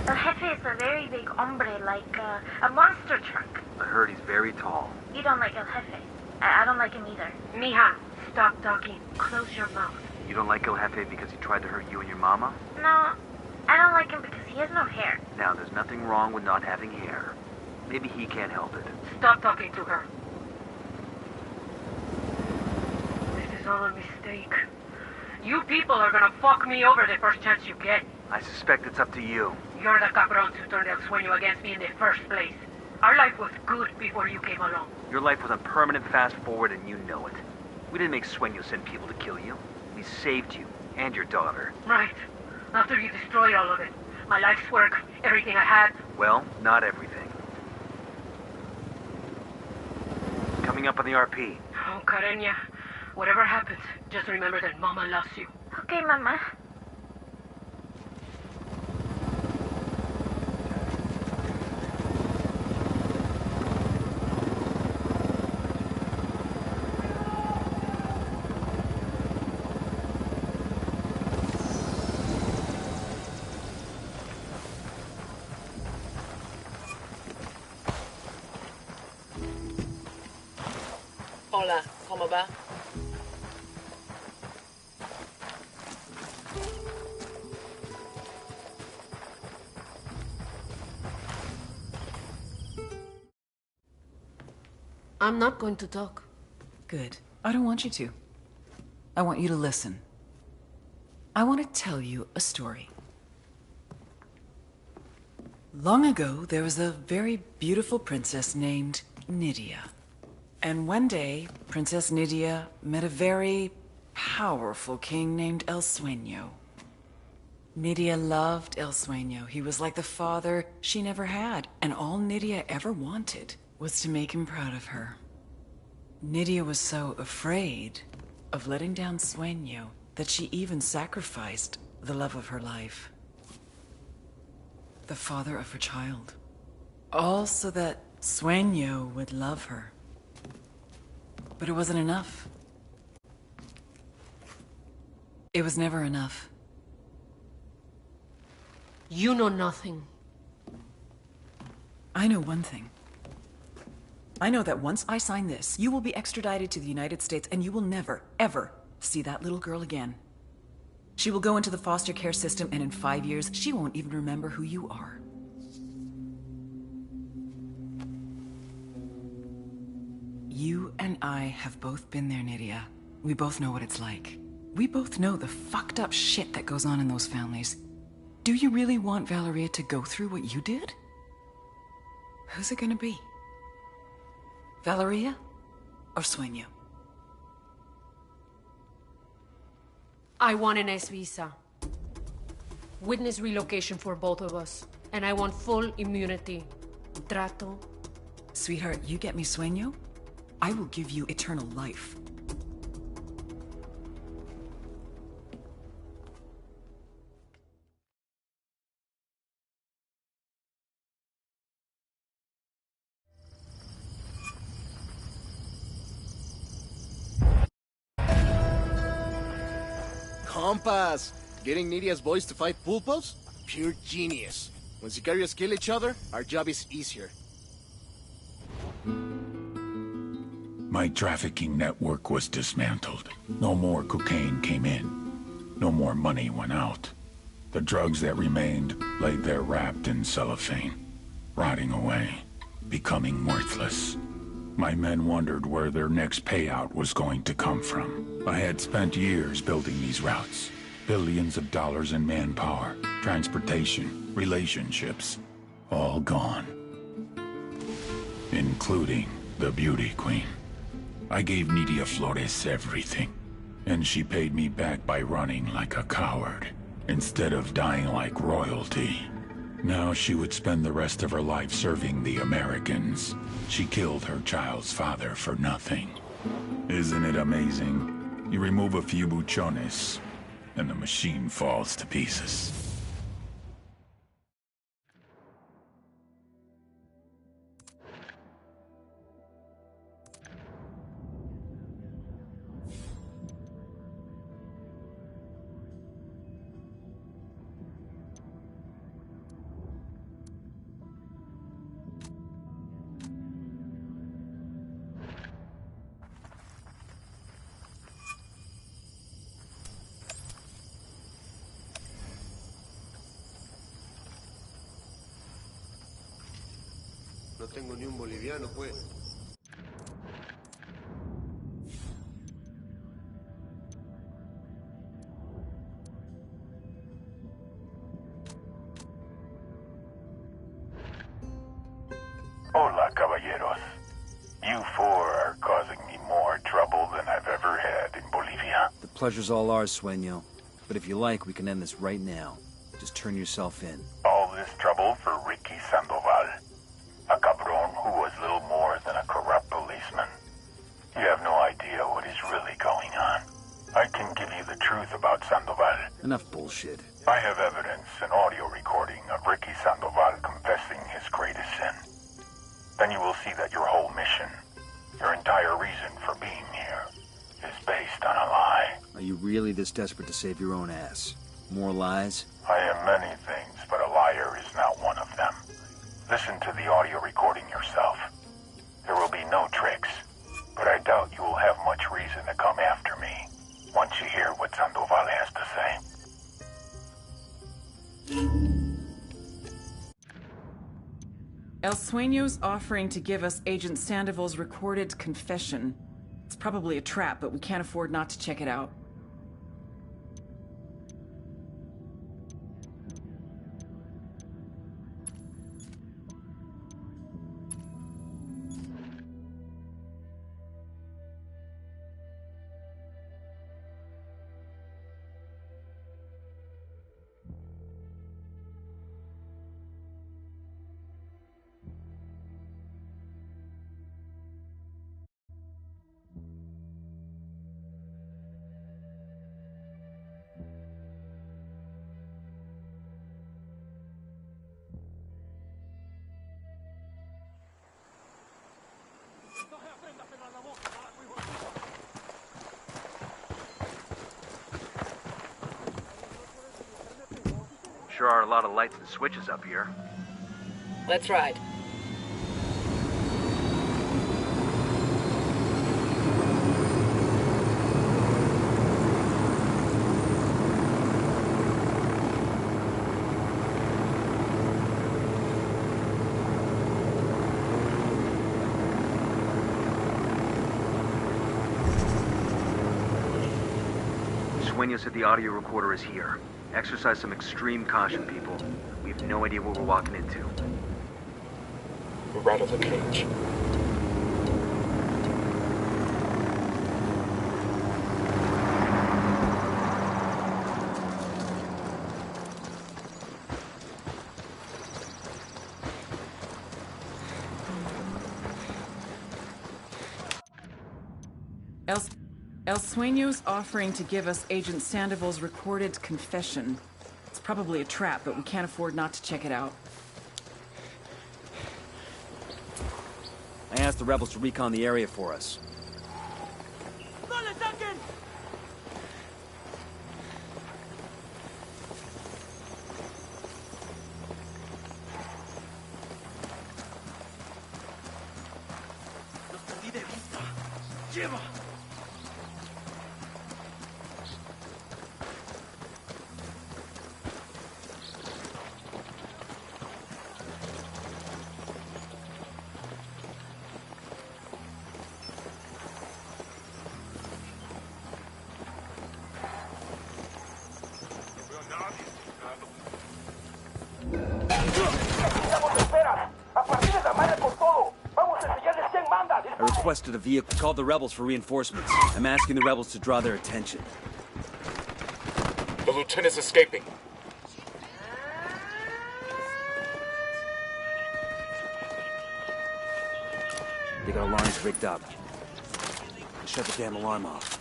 El Jefe is a very big hombre, like a monster truck. I heard he's very tall. You don't like El Jefe. I don't like him either. Mija, stop talking. Close your mouth. You don't like El Jefe because he tried to hurt you and your mama? No, I don't like him because he has no hair. Now, there's nothing wrong with not having hair. Maybe he can't help it. Stop talking to her. This is all a mistake. You people are gonna fuck me over the first chance you get. I suspect it's up to you. You're the cabrons who turned El Sueño against me in the first place. Our life was good before you came along. Your life was on permanent fast forward and you know it. We didn't make Sueño send people to kill you. We saved you and your daughter. Right. After you destroyed all of it. My life's work, everything I had. Well, not everything. Coming up on the RP. Oh, Carenya. Whatever happens, just remember that Mama loves you. Okay, Mama. Hola, ¿cómo va? I'm not going to talk. Good. I don't want you to. I want you to listen. I want to tell you a story. Long ago, there was a very beautiful princess named Nydia. And one day, Princess Nydia met a very powerful king named El Sueño. Nydia loved El Sueño. He was like the father she never had, and all Nydia ever wanted was to make him proud of her. Nydia was so afraid of letting down Sueño that she even sacrificed the love of her life. The father of her child. All so that Sueño would love her. But it wasn't enough. It was never enough. You know nothing. I know one thing. I know that once I sign this, you will be extradited to the United States and you will never, ever see that little girl again. She will go into the foster care system and in 5 years, she won't even remember who you are. You and I have both been there, Nydia. We both know what it's like. We both know the fucked up shit that goes on in those families. Do you really want Valeria to go through what you did? Who's it gonna be? Valeria or Sueño? I want an S visa. Witness relocation for both of us. And I want full immunity. Trato. Sweetheart, you get me sueño, I will give you eternal life. Compas! Getting Nidia's boys to fight pulpos? Pure genius. When sicarios kill each other, our job is easier. My trafficking network was dismantled. No more cocaine came in. No more money went out. The drugs that remained lay there wrapped in cellophane, rotting away, becoming worthless. My men wondered where their next payout was going to come from. I had spent years building these routes. Billions of dollars in manpower, transportation, relationships, all gone. Including the beauty queen. I gave Nidia Flores everything, and she paid me back by running like a coward, instead of dying like royalty. Now she would spend the rest of her life serving the Americans. She killed her child's father for nothing. Isn't it amazing? You remove a few buchones, and the machine falls to pieces. No tengo ni un boliviano, pues. Hola, caballeros. You four are causing me more trouble than I've ever had in Bolivia. The pleasure's all ours, Sueño. But if you like, we can end this right now. Just turn yourself in. All this trouble for Ricky Sandoval. A cabron who was little more than a corrupt policeman. You have no idea what is really going on. I can give you the truth about Sandoval. Enough bullshit. I have evidence, an audio recording of Ricky Sandoval confessing his greatest sin. Then you will see that your whole mission, your entire reason for being here, is based on a lie. Are you really this desperate to save your own ass? More lies? I am many things, but a liar is not one of them. Listen to the audio recording yourself. There will be no tricks, but I doubt you will have much reason to come after me once you hear what Sandoval has to say. El Sueño's offering to give us Agent Sandoval's recorded confession. It's probably a trap, but we can't afford not to check it out. Sure are a lot of lights and switches up here. Let's ride. Sueño said the audio recorder is here. Exercise some extreme caution, people. We have no idea what we're walking into. We're out of the cage. El Sueño's offering to give us Agent Sandoval's recorded confession. It's probably a trap, but we can't afford not to check it out. I asked the rebels to recon the area for us. I requested a vehicle, called the rebels for reinforcements. I'm asking the rebels to draw their attention. The lieutenant's escaping. They got alarms rigged up. Shut the damn alarm off.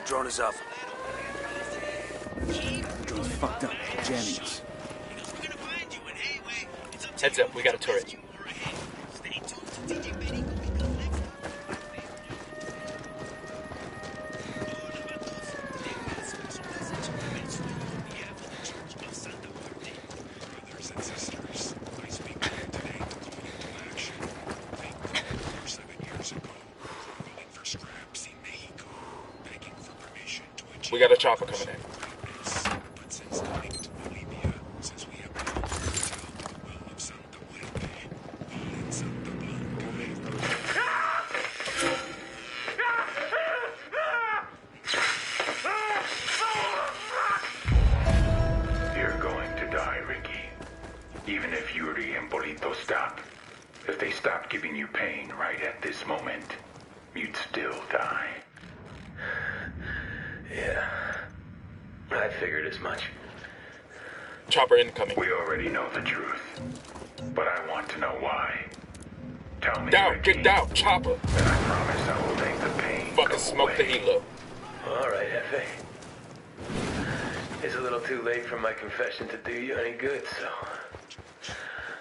Drone is up. The drone's fucked up. Jamming us. Heads up, we got a turret. We got a chopper coming in. You're going to die, Ricky. Even if Yuri and Bolito stop. If they stop giving you pain right at this moment, you'd still die. Yeah. I figured as much. Chopper incoming. We already know the truth. But I want to know why. Tell me, down, Ricky, get down, Chopper. And I promise I will make the pain fucking smoke away. the helo. Alright, Hefe. It's a little too late for my confession to do you any good, so...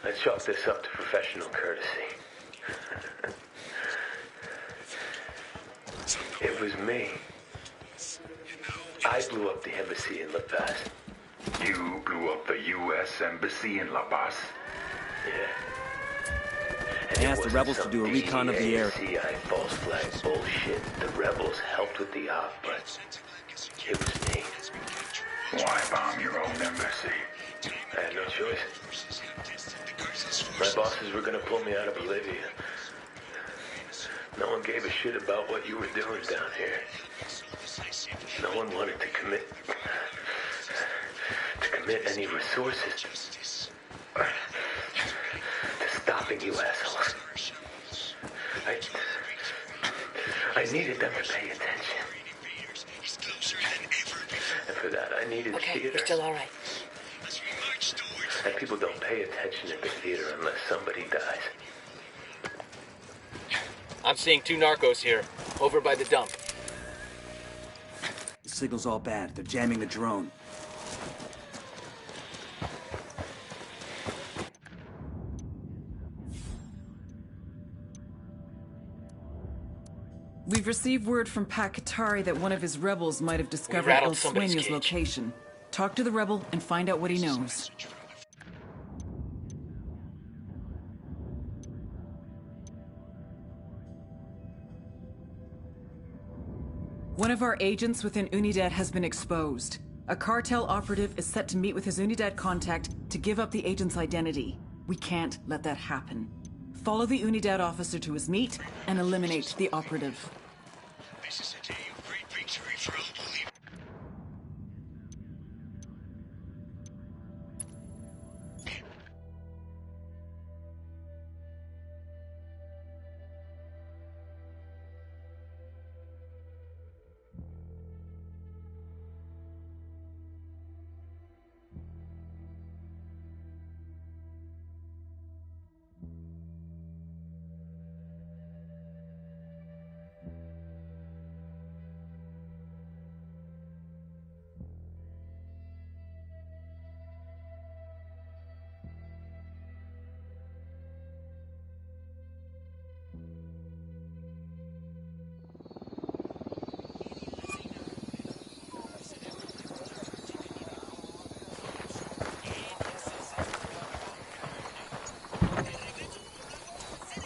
I chalk this up to professional courtesy. It was me. I blew up the embassy in La Paz. You blew up the U.S. Embassy in La Paz? Yeah. I asked the rebels to do a recon of the area. CI false flag bullshit. The rebels helped with the op, but it was me. Why bomb your own embassy? I had no choice. My bosses were gonna pull me out of Bolivia. No one gave a shit about what you were doing down here. No one wanted to commit any resources to stopping you assholes. I needed them to pay attention. And for that, I needed theater. You're still all right. And people don't pay attention in the theater unless somebody dies. I'm seeing 2 narcos here, over by the dump. The signal's all bad. They're jamming the drone. We've received word from Pat Katari that one of his rebels might have discovered El rattled somebody's Sueño's cage. location. Talk to the rebel and find out what he knows. One of our agents within Unidad has been exposed. A cartel operative is set to meet with his Unidad contact to give up the agent's identity. We can't let that happen. Follow the Unidad officer to his meet and eliminate the operative. This is a day of great victory for all believers.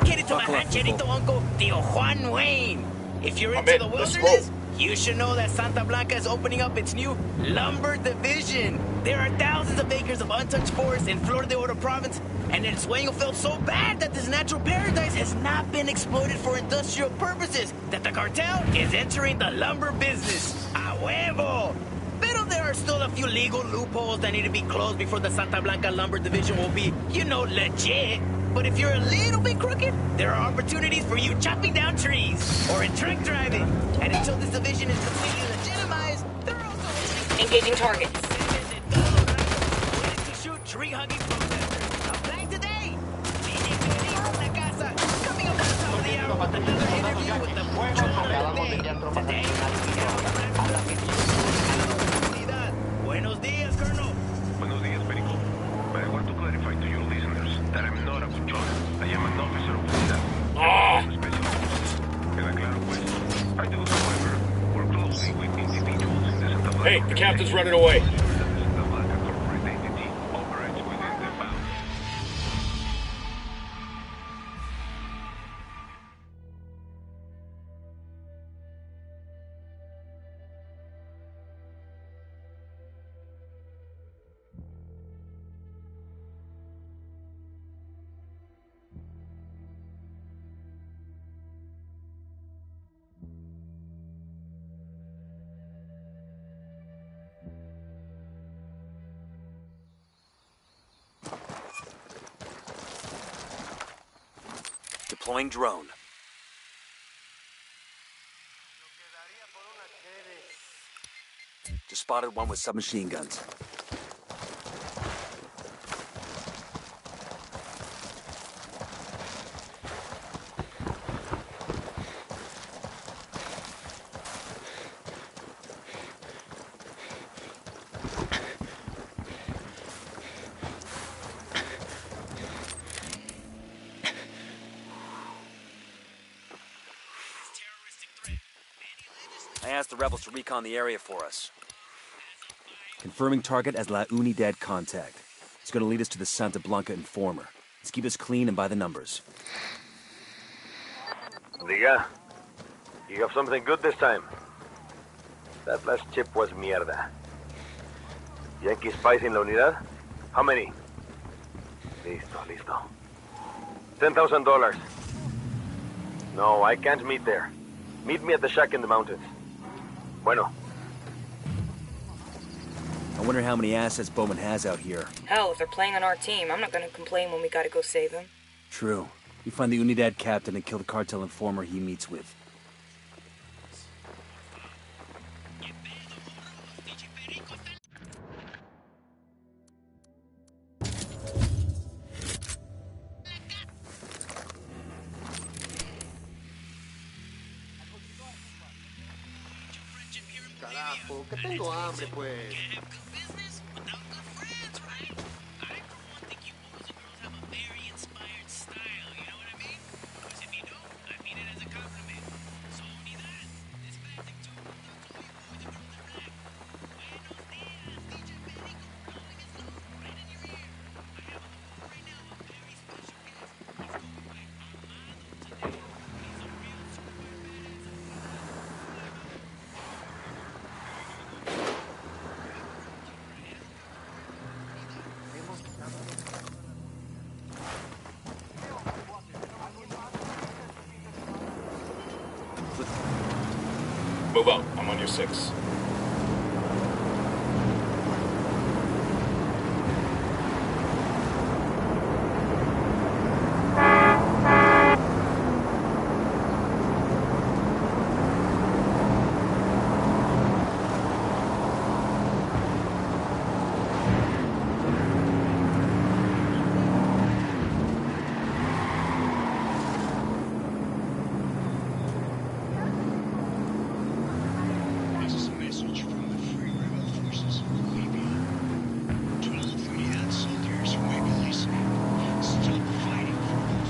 Get it to my rancherito uncle, Tio Juan Wayne. If you're into the wilderness, you should know that Santa Blanca is opening up its new lumber division. There are thousands of acres of untouched forest in Flor de Oro province, and el sueño felt so bad that this natural paradise has not been exploited for industrial purposes, that the cartel is entering the lumber business. A huevo! Pero there are still a few legal loopholes that need to be closed before the Santa Blanca lumber division will be, you know, legit. But if you're a little bit crooked, there are opportunities for you chopping down trees or in truck driving. And until this division is completely legitimized, they're also engaging targets. To shoot tree hugging protesters. A flag today. Coming up for the hour with another interview with the today. Buenos dias, Colonel. Buenos dias, Perico. But I want to clarify to your listeners that I'm not a buchón. I am an officer of the staff. Special forces. Queda claro, pues. I do, however, work closely with individuals in the Santa Blanca. Hey, the captain's running away. The Santa Blanca corporate entity operates within the bounds. Deploying drone. Just spotted one with submachine guns. I asked the rebels to recon the area for us. Confirming target as La Unidad contact. It's going to lead us to the Santa Blanca informer. Let's keep us clean and by the numbers. Diga, you have something good this time. That last chip was mierda. Yankee spies in la unidad? How many? Listo. $10,000. No, I can't meet there. Meet me at the shack in the mountains. Bueno. I wonder how many assets Bowman has out here. Hell, if they're playing on our team, I'm not gonna complain when we gotta go save them. True. You find the Unidad captain and kill the cartel informer he meets with. Carajo, que tengo hambre, pues. Move out. I'm on your 6. This is a message from the Free Rebel Forces of Libya. To all of the Jihad soldiers who may be listening, stop fighting for us.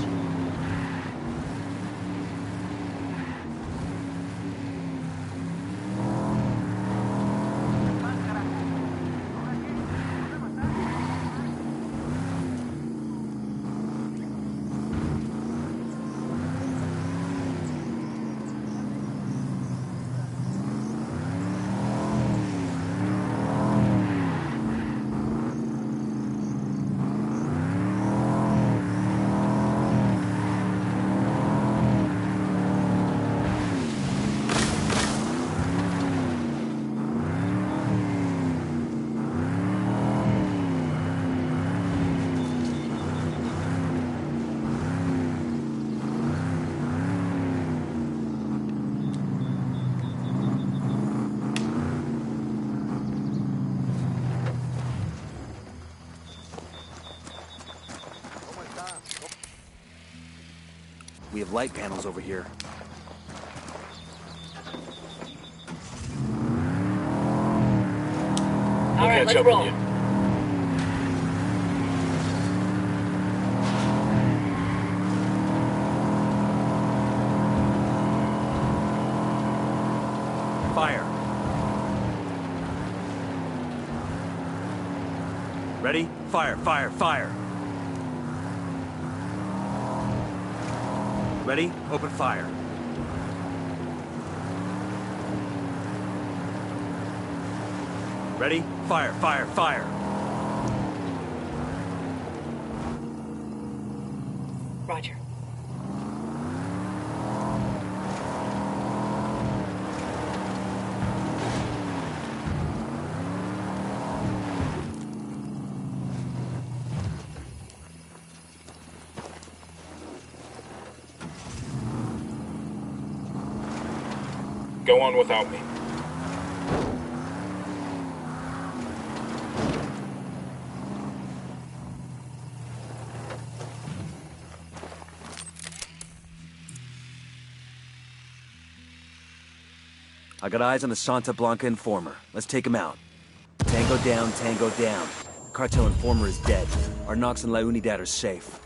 We have light panels over here. All right, let's roll. Fire. Ready? Fire, fire, fire. Ready? Open fire. Ready? Fire, fire, fire. Roger. Go on without me. I got eyes on the Santa Blanca informer. Let's take him out. Tango down, tango down. The cartel informer is dead. Our Nox and La Unidad are safe.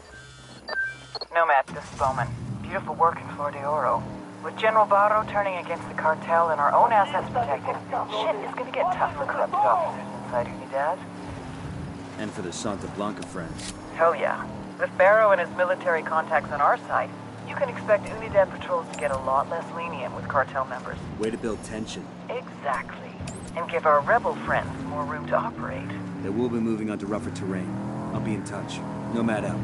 Nomad, this is Bowman. Beautiful work in Flor de Oro. With General Barro turning against the cartel and our own assets protected, shit is gonna get tough for corrupted officers inside Unidad. And for the Santa Blanca friends. Hell yeah. With Barro and his military contacts on our side, you can expect Unidad patrols to get a lot less lenient with cartel members. Way to build tension. Exactly. And give our rebel friends more room to operate. They will be moving onto rougher terrain. I'll be in touch. Nomad out.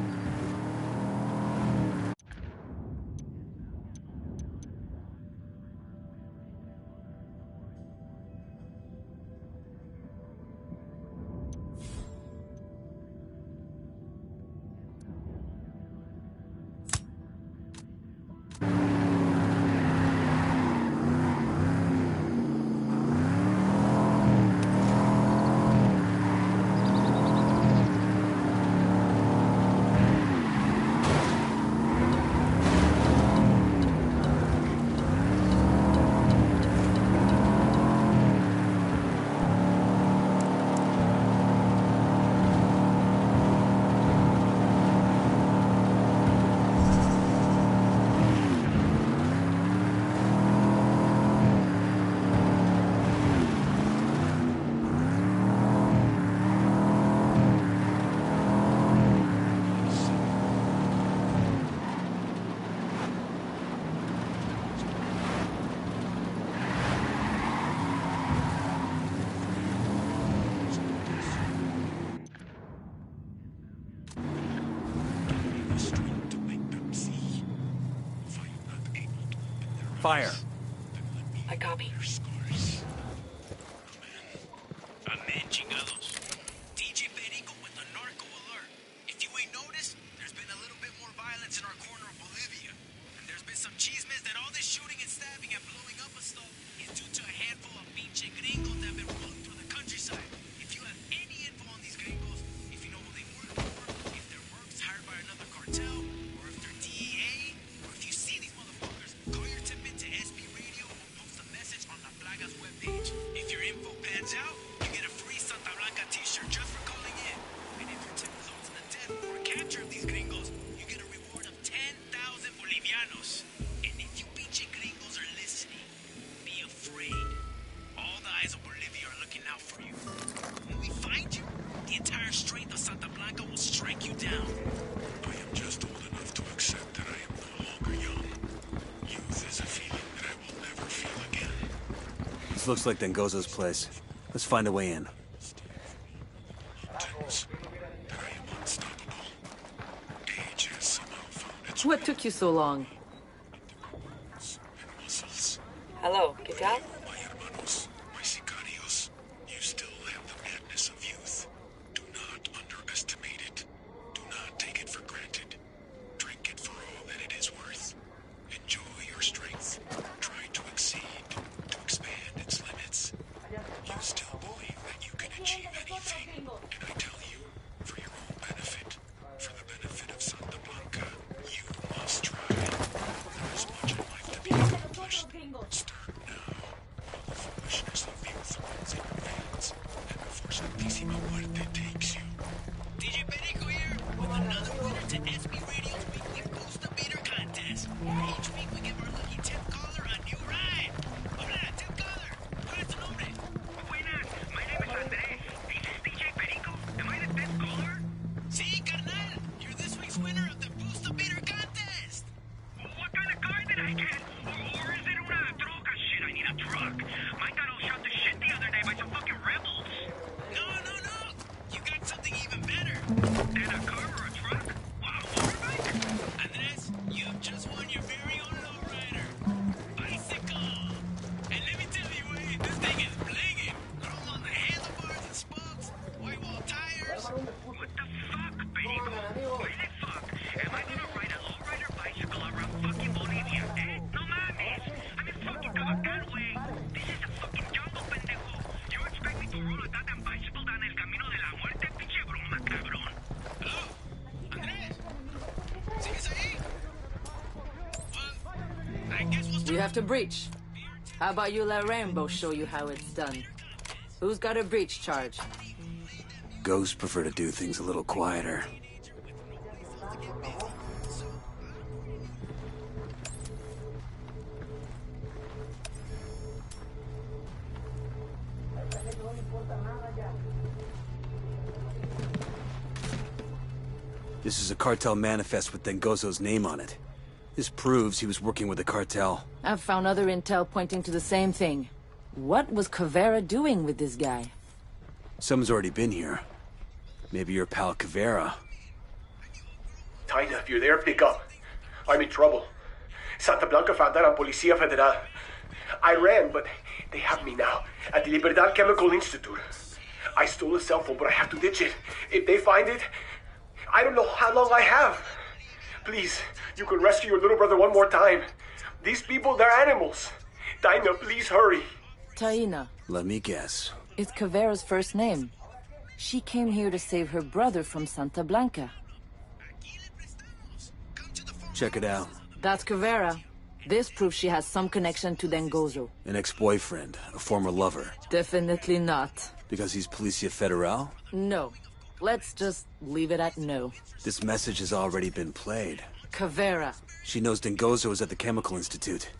Fire. I copy. Amen, chingados. DJ Perico with the narco alert. If you ain't noticed, there's been a little bit more violence in our corner of Bolivia. And there's been some chismes that all this shooting and stabbing and blowing up and stuff is due to a handful of pinche gringos that have been rolling through the countryside. If you have any info on these gringos, if you know who they work for, if they're mercs hired by another cartel, or if they're DEA, or if you see these motherfuckers, call your tip into SB Radio or post a message on La Plaga's webpage. If your info pans out, you get a free Santa Blanca t-shirt just for calling in. And if your tip results in the death or capture of these gringos, you get a reward of 10,000 Bolivianos. And if you pinche gringos are listening, be afraid. All the eyes of Bolivia are looking out for you. When we find you, the entire strength of Santa Blanca will strike you down. I am just old enough to accept that I am no longer young. Youth is a feeling that I will never feel again. This looks like Dengozo's place. Let's find a way in. What took you so long? Hello, ¿qué tal? My sicarios, you still have the madness of youth. Do not underestimate it. Do not take it for granted. Drink it for all that it is worth. Enjoy your strength. Try to exceed, to expand its limits. You still believe that you can achieve anything. And I tell you, for your own benefit, for the benefit of Santa Blanca, you must try. There is much in life to be accomplished. Start now, while the foolishness of youth runs in your veins, and before Santísima Muerte takes you. DJ Perico here with another winner to SB Radio's weekly Booster Beater contest. Each week we give our lucky tip caller a new ride. Hola, tip caller. ¿Cuál es tu nombre? Buenas, my name is Andres. This is DJ Perico. Am I the best caller? Sí, carnal. You're this week's winner of the Booster Beater contest. What kind of car did I get? Or is it una droga? Shit, I need a truck. My got all shot to shit the other day by some fucking rebels. No. You got something even better. And a car or a truck? Wow, motorbike? Andres, you've just won your very own lowrider. Bicycle. And let me tell you, Wade, this thing is blinging. Chrome on the handlebars and spokes, white wall tires. What the fuck, Perico? Really fuck? Am I gonna ride a lowrider bicycle around fucking Bolivia, eh? No mames! I'm in fucking Cabacán, güey. This is the fucking jungle, pendejo. You expect me to roll a goddamn bicycle down el camino de la muerte? Pinche broma, cabrón. Hello? Andres? ¿Sigues ahí? Well, I guess we'll start. You have to breach. How about you let Rainbow show you how it's done? Who's got a breach charge? Ghosts prefer to do things a little quieter. This is a cartel manifest with Dengozo's name on it. This proves he was working with the cartel. I've found other intel pointing to the same thing. What was Caveira doing with this guy? Someone's already been here. Maybe your pal Caveira. Taina, if you're there, pick up. I'm in trouble. Santa Blanca found out on Policía Federal. I ran, but they have me now at the Libertad Chemical Institute. I stole a cell phone, but I have to ditch it. If they find it, I don't know how long I have. Please, you can rescue your little brother one more time. These people, they're animals. Taina, please hurry. Taina. Let me guess. It's Caveira's first name. She came here to save her brother from Santa Blanca. Check it out. That's Caveira. This proves she has some connection to Dengozo. An ex-boyfriend, a former lover. Definitely not. Because he's Policia Federal? No. Let's just leave it at no. This message has already been played. Caveira. She knows Dengozo is at the Chemical Institute.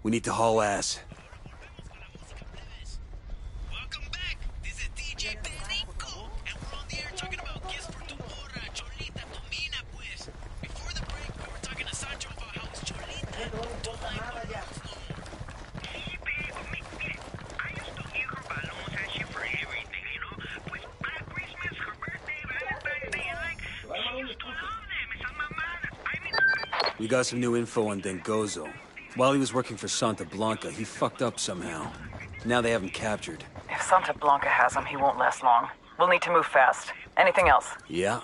We need to haul ass. Welcome back. This is DJ Perico, and we're on the air talking about gifts for tu porra, Cholita, tu mina, pues. Before the break, we were talking to Sancho about how his Cholita don't like balloons no more. Sí, pero, mire, I used to give her balloons and shit for everything, you know? Pues, Black Christmas, her birthday, Valentine's Day, and like, she used to love them, esas mamadas. I mean... We got some new info on Dengozo. While he was working for Santa Blanca, he fucked up somehow. Now they have him captured. If Santa Blanca has him, he won't last long. We'll need to move fast. Anything else? Yeah.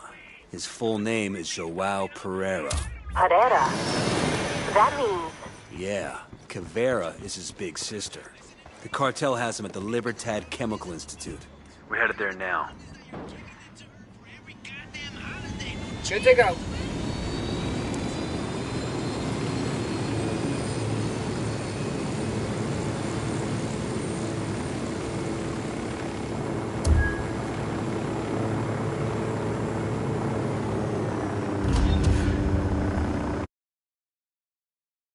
His full name is Joao Pereira. Pereira? That means... Yeah. Caveira is his big sister. The cartel has him at the Libertad Chemical Institute. We're headed there now. Good to go.